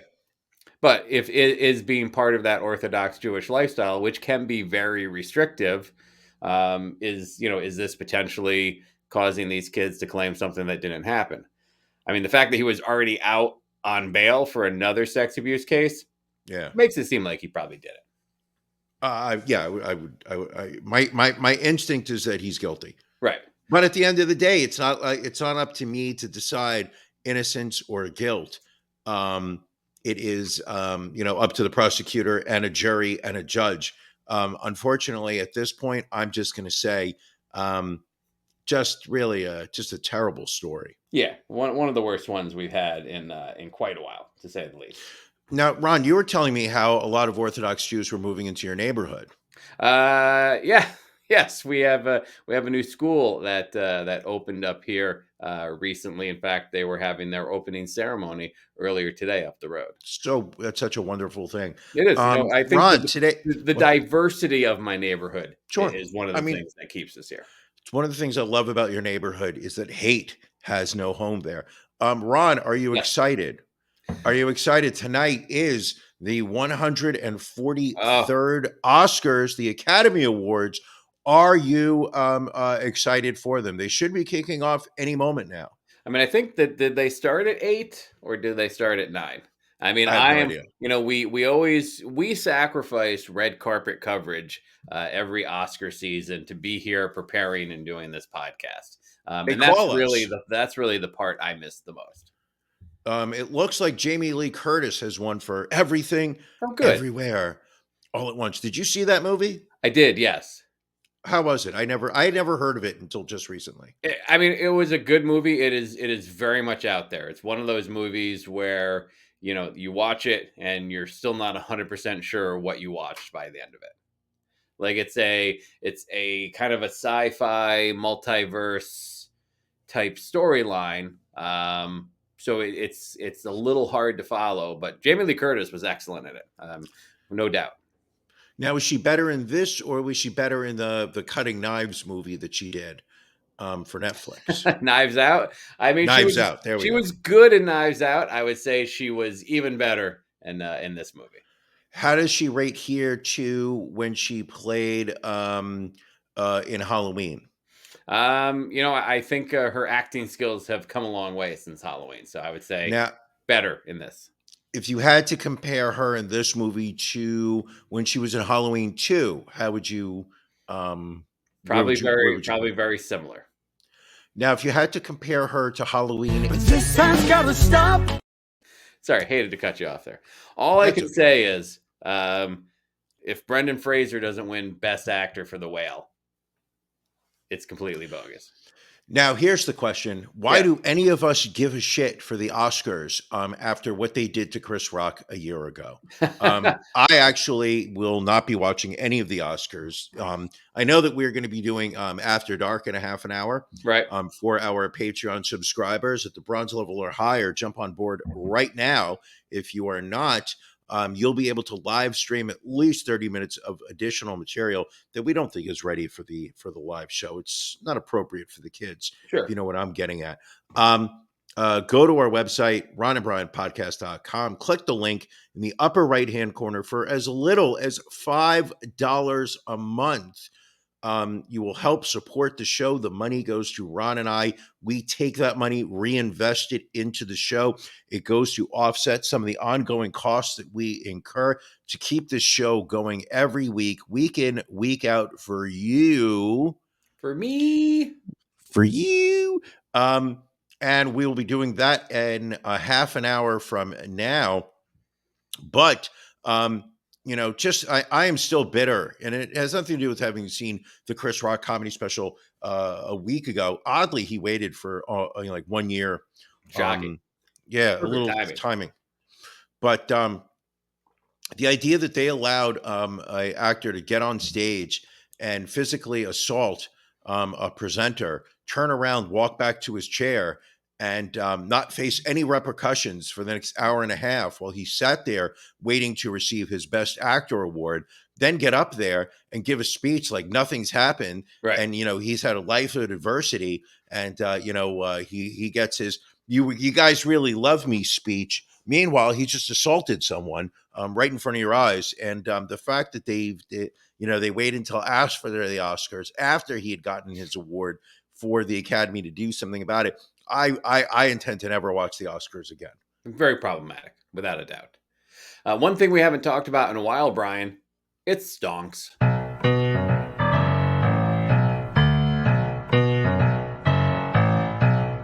But if it is being part of that Orthodox Jewish lifestyle, which can be very restrictive, is this potentially causing these kids to claim something that didn't happen? I mean, the fact that he was already out on bail for another sex abuse case Yeah. makes it seem like he probably did it. Yeah, my instinct is that he's guilty. Right. But at the end of the day, it's not up to me to decide innocence or guilt. It is, up to the prosecutor and a jury and a judge. Unfortunately, at this point, I'm just going to say, just really, just a terrible story. Yeah, one of the worst ones we've had in quite a while, to say the least. Now, Ron, you were telling me how a lot of Orthodox Jews were moving into your neighborhood. Yeah, yes, we have a new school that opened up here recently. In fact, they were having their opening ceremony earlier today up the road. So that's such a wonderful thing. It is. I think Ron, today, the well, diversity of my neighborhood sure. is one of I the mean, things that keeps us here. it's one of the things I love about your neighborhood is that hate has no home there. Ron, are you Yes. excited? Are you excited? Tonight is the Oh, 143rd Oscars, the Academy Awards. Are you excited for them? They should be kicking off any moment now. I mean, I think that did they start at 8 or did they start at 9? I mean, I have I no am, idea. we always we sacrifice red carpet coverage every Oscar season to be here preparing and doing this podcast. They And that's call really us. the part I miss the most. It looks like Jamie Lee Curtis has won for everything, Oh, good. everywhere, all at once. Did you see that movie? I did, yes. How was it? I had never heard of it until just recently. I mean, it was a good movie. It is very much out there. It's one of those movies where, you watch it and you're still not 100% sure what you watched by the end of it. Like it's a kind of a sci-fi multiverse type storyline. So it's a little hard to follow, but Jamie Lee Curtis was excellent in it. No doubt. Now, was she better in this, or was she better in the Cutting Knives movie that she did for Netflix? Knives Out. I mean, Knives Out. There we she go. was good in Knives Out. I would say she was even better in this movie. How does she rate here to when she played in Halloween? I think her acting skills have come a long way since Halloween. So I would say Now, better in this. if you had to compare her in this movie to when she was in Halloween 2, how would you where would you put Probably her? very similar. Now, if you had to compare her to Halloween, This time's gotta stop. Sorry, hated to cut you off there. All I that's can okay. say is, if Brendan Fraser doesn't win Best Actor for The Whale, it's completely bogus. Now, here's the question. Why Yeah. do any of us give a shit for the Oscars after what they did to Chris Rock a year ago? I actually will not be watching any of the Oscars. I know that we're going to be doing After Dark in a half an hour Right. for our Patreon subscribers at the bronze level or higher. Jump on board right now. If you are not, you'll be able to live stream at least 30 minutes of additional material that we don't think is ready for the live show. It's not appropriate for the kids, if Sure. you know what I'm getting at. Go to our website, ronandbrianpodcast.com, click the link in the upper right hand corner for as little as $5 a month. You will help support the show. The money goes to Ron and I. We take that money, reinvest it into the show. It goes to offset some of the ongoing costs that we incur to keep this show going every week in, week out for you. For me. For you. And we will be doing that in a half an hour from now. But I am still bitter, and it has nothing to do with having seen the Chris Rock comedy special a week ago. Oddly, he waited for like 1 year. Shocking. Yeah, a Perfect little timing. timing. But the idea that they allowed a actor to get on stage and physically assault a presenter, turn around, walk back to his chair, and not face any repercussions for the next hour and a half while he sat there waiting to receive his Best Actor award, then get up there and give a speech like nothing's happened, Right. and he's had a life of adversity, and he gets his "you guys really love me" speech. Meanwhile, he just assaulted someone right in front of your eyes, and the fact that they wait until after the Oscars, after he had gotten his award, for the Academy to do something about it. I intend to never watch the Oscars again. Very problematic, without a doubt. One thing we haven't talked about in a while, Brian, it's stonks.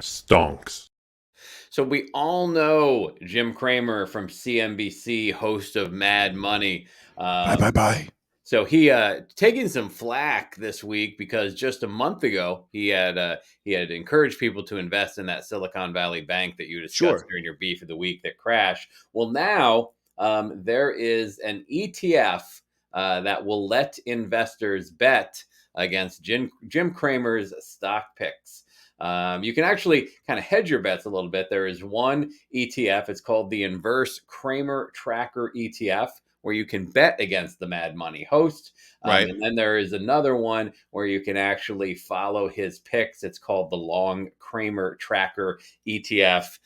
Stonks. So we all know Jim Cramer from CNBC, host of Mad Money. Bye. So he taking some flack this week because just a month ago he had encouraged people to invest in that Silicon Valley bank that you discussed Sure. during your beef of the week that crashed. Well, now there is an ETF that will let investors bet against Jim Cramer's stock picks. You can actually kind of hedge your bets a little bit. There is one ETF. It's called the Inverse Kramer Tracker ETF, where you can bet against the Mad Money host. Right. And then there is another one where you can actually follow his picks. It's called the Long Kramer Tracker ETF.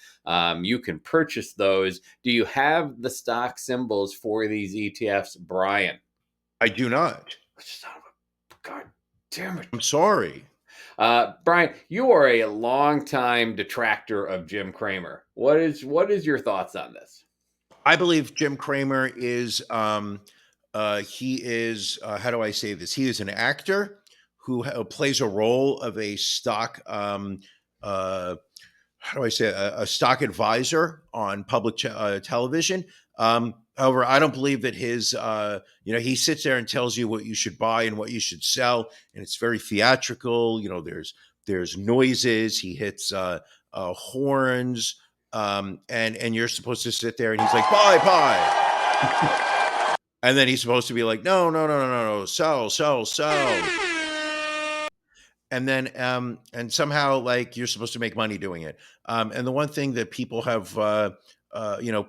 You can purchase those. Do you have the stock symbols for these ETFs, Brian? I do not. Son of a God damn it. I'm sorry. Brian, you are a longtime detractor of Jim Cramer. What is your thoughts on this? I believe Jim Cramer is he is how do I say this? He is an actor who plays a role of a stock uh how do I say it? A stock advisor on public television. However, I don't believe that his he sits there and tells you what you should buy and what you should sell, and it's very theatrical. There's noises. He hits horns. And you're supposed to sit there and he's like, buy. And then he's supposed to be like, no, no, no, no, no, no, sell. And then and somehow like you're supposed to make money doing it. And the one thing that people have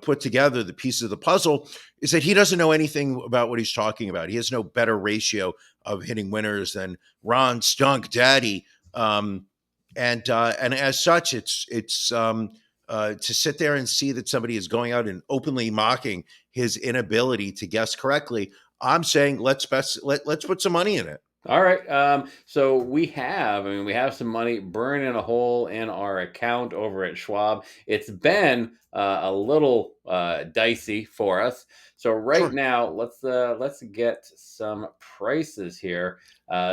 put together, the pieces of the puzzle, is that he doesn't know anything about what he's talking about. He has no better ratio of hitting winners than Ron Stunk Daddy. And as such, it's to sit there and see that somebody is going out and openly mocking his inability to guess correctly. I'm saying let's put some money in it. All right. So we have some money burning a hole in our account over at Schwab. It's been a little dicey for us. So right Sure. now, let's get some prices here.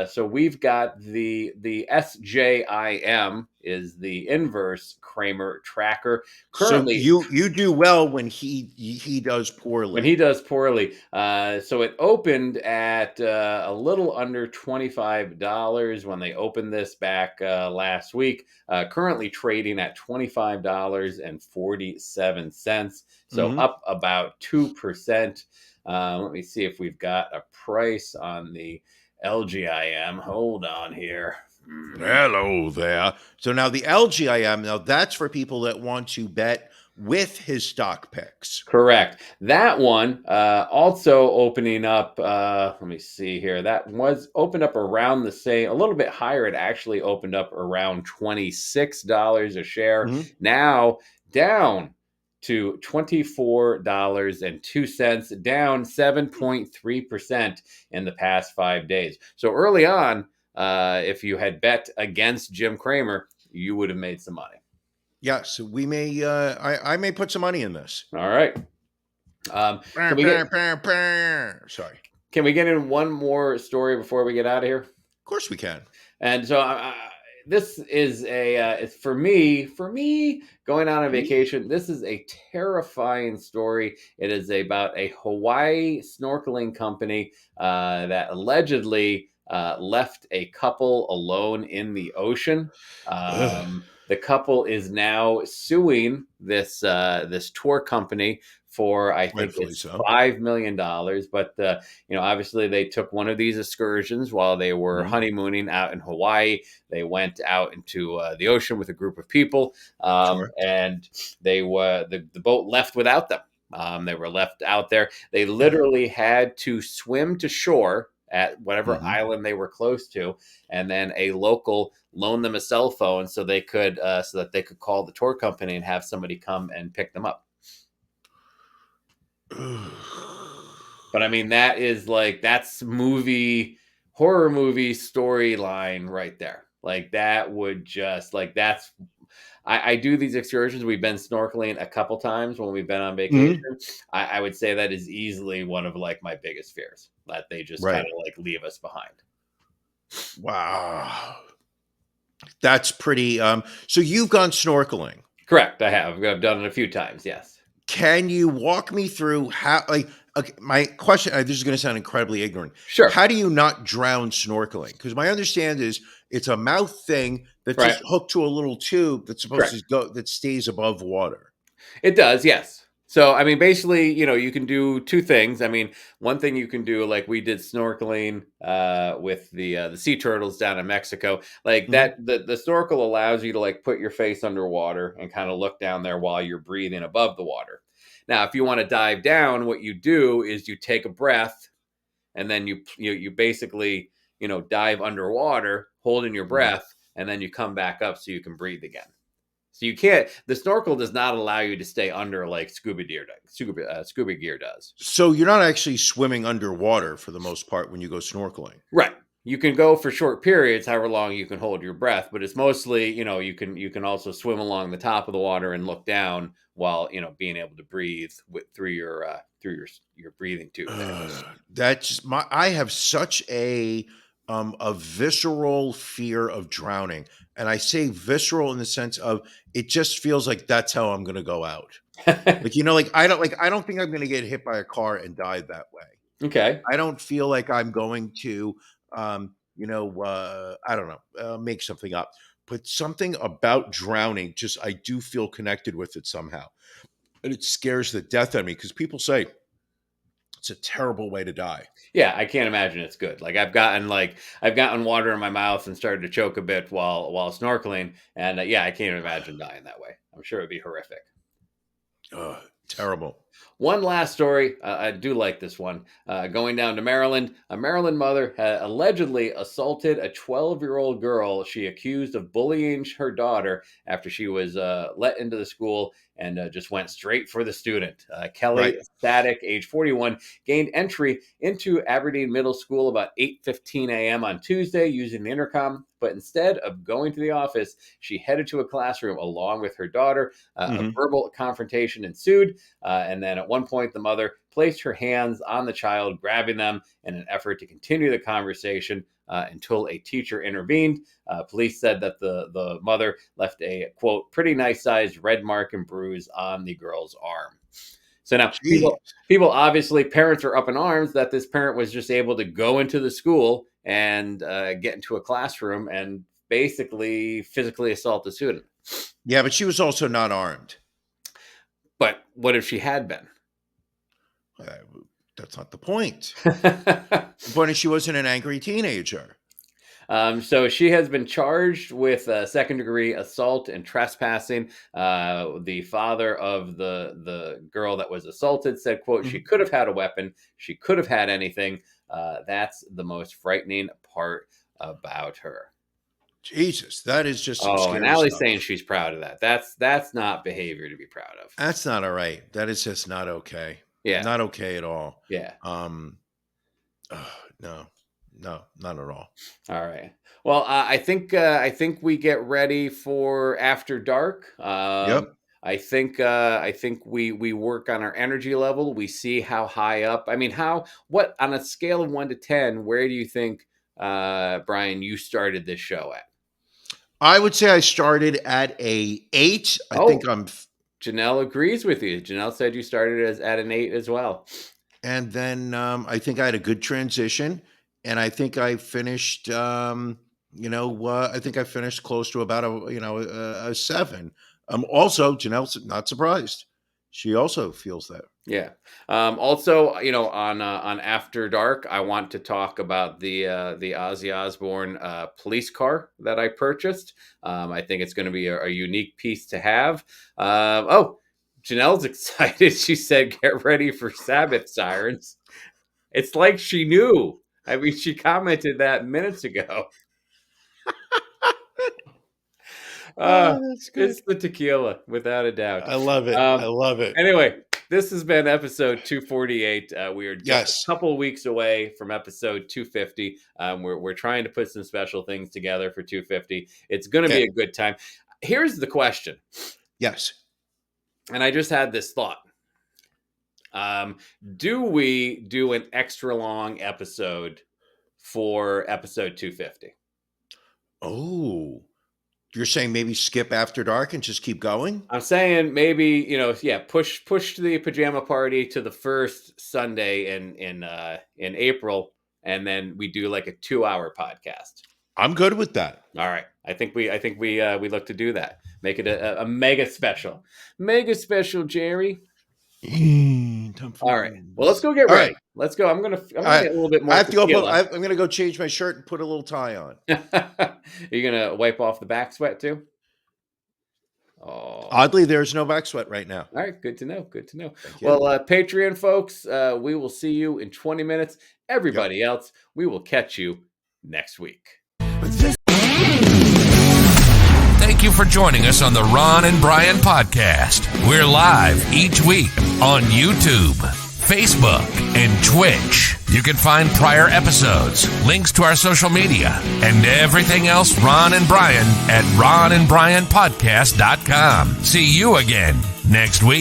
So we've got the SJIM is the inverse Kramer tracker. So Currently, you do well when he does poorly. when he does poorly. So it opened at a little under $25 when they opened this back last week. Currently trading at $25.47. So Mhm. up about 2%. Let me see if we've got a price on the LGIM. Hold on here. Hello there. So now the LGIM, now that's for people that want to bet with his stock picks. Correct. That one also opening up. Let me see here. That was opened up around the same, a little bit higher. It actually opened up around $26 a share. Mhm. Now down to $24.02, down 7.3% in the past 5 days. So early on, if you had bet against Jim Cramer, you would have made some money. Yeah, so we may I may put some money in this. All right. Can we get Sorry. Can we get in one more story before we get out of here? Of course we can. And so this is it's for me going on a vacation. This is a terrifying story. It is about a Hawaii snorkeling company that allegedly left a couple alone in the ocean. The couple is now suing this tour company for, I think Rightfully it's so. $5 million. But obviously they took one of these excursions while they were Mhm. honeymooning out in Hawaii. They went out into the ocean with a group of people, Sure. and they were the boat left without them. They were left out there. They literally had to swim to shore at whatever Mhm. island they were close to, and then a local loaned them a cell phone so they could so that they could call the tour company and have somebody come and pick them up. But I mean, that's horror movie storyline right there. Like that would just like that's I do these excursions. We've been snorkeling a couple times when we've been on vacation. Mhm. I would say that is easily one of like my biggest fears, that they just kind Right. of like leave us behind. Wow. That's pretty so you've gone snorkeling. Correct. I have. I've done it a few times. Yes. Can you walk me through how like Okay, my question, this is going to sound incredibly ignorant. Sure. How do you not drown snorkeling? Because my understand is it's a mouth thing that's Right. just hooked to a little tube that's supposed to Correct. go that stays above water. It does, yes. So, I mean, basically, you can do two things. I mean, one thing you can do, like we did snorkeling with the sea turtles down in Mexico, like Mhm. that. The snorkel allows you to like put your face underwater and kind of look down there while you're breathing above the water. Now, if you want to dive down, what you do is you take a breath and then you basically dive underwater, holding your Mhm. breath, and then you come back up so you can breathe again. So you can't. The snorkel does not allow you to stay under like scuba gear does. So you're not actually swimming underwater for the most part when you go snorkeling. Right. You can go for short periods, however long you can hold your breath, but it's mostly you can also swim along the top of the water and look down while being able to breathe through your breathing tube there. That's my I have such a visceral fear of drowning. And I say visceral in the sense of it just feels like that's how I'm gonna go out. I don't think I'm gonna get hit by a car and die that way. Okay. I don't feel like I'm going to I don't know, make something up. But something about drowning, just I do feel connected with it somehow. And it scares the death out of me because people say it's a terrible way to die. Yeah, I can't imagine it's good. Like I've gotten water in my mouth and started to choke a bit while snorkeling, and yeah, I can't imagine dying that way. I'm sure it'd be horrific. Terrible. One last story. I do like this one. Going down to Maryland, a Maryland mother had allegedly assaulted a 12-year-old girl she accused of bullying her daughter after she was let into the school and just went straight for the student. Kelly Right. Static, age 41, gained entry into Aberdeen Middle School about 8:15 a.m. on Tuesday using the intercom. But instead of going to the office, she headed to a classroom along with her daughter. A Mhm. verbal confrontation ensued. And then at one point, the mother placed her hands on the child, grabbing them in an effort to continue the conversation until a teacher intervened. Police said that the mother left a, quote, pretty nice sized red mark and bruise on the girl's arm. So now Jeez. people obviously, parents are up in arms that this parent was just able to go into the school and get into a classroom and basically physically assault the student. Yeah, but she was also not armed. But what if she had been? Uh, that's not the point. The point is she wasn't an angry teenager. So she has been charged with second degree assault and trespassing. The father of the girl that was assaulted said, "quote She Mhm. could have had a weapon. She could have had anything. That's the most frightening part about her." Jesus, that is just some Oh, and scary Allie's stuff. saying she's proud of that. That's not behavior to be proud of. That's not all right. That is just not okay. Yeah, Not okay at all. yeah. Um, no, no, not at all. All right. Well, I think we get ready for after dark. Yep. I think we work on our energy level. We see how high up. I mean, how what on a scale of 1 to 10, where do you think, Brian, you started this show at? I would say I started at a 8. I Oh, think I'm Janelle agrees with you. Janelle said you started as at an 8 as well. and then I think I had a good transition, and I think I finished. I think I finished close to about a 7. Also, Janelle's not surprised. She also feels that. Yeah. Also, on After Dark, I want to talk about the Ozzy Osbourne police car that I purchased. I think it's going to be a unique piece to have. Oh, Janelle's excited. She said, "Get ready for Sabbath sirens." It's like she knew. I mean, she commented that minutes ago. Uh, Oh, that's good. it's the tequila, without a doubt. I love it. I Um, love it. anyway, this has been episode 248. We are just a Yes. couple weeks away from episode 250. We're trying to put some special things together for 250. It's going to Yeah. be a good time. Here's the question, Yes. and I just had this thought. Do we do an extra long episode for episode 250? Oh. You're saying maybe skip After Dark and just keep going? I'm saying maybe, push the pajama party to the first Sunday in April, and then we do like a 2-hour podcast. I'm good with that. All right. I think we look to do that. Make it a mega special. Mega special, Jerry. All right. Well, let's go get ready. Right. Let's go. I'm gonna get a little bit more. I have to go. tequila. I'm going to go change my shirt and put a little tie on. Are you gonna wipe off the back sweat too? Oh. Oddly, there's no back sweat right now. All right. Good to know. Good to know. Thank you. Well, Patreon folks, we will see you in 20 minutes. Everybody else, we will catch you next week. Thank you for joining us on the Ron and Brian podcast. We're live each week on YouTube, Facebook, and Twitch. You can find prior episodes, links to our social media, and everything else Ron and Brian at ronandbrianpodcast.com. See you again next week.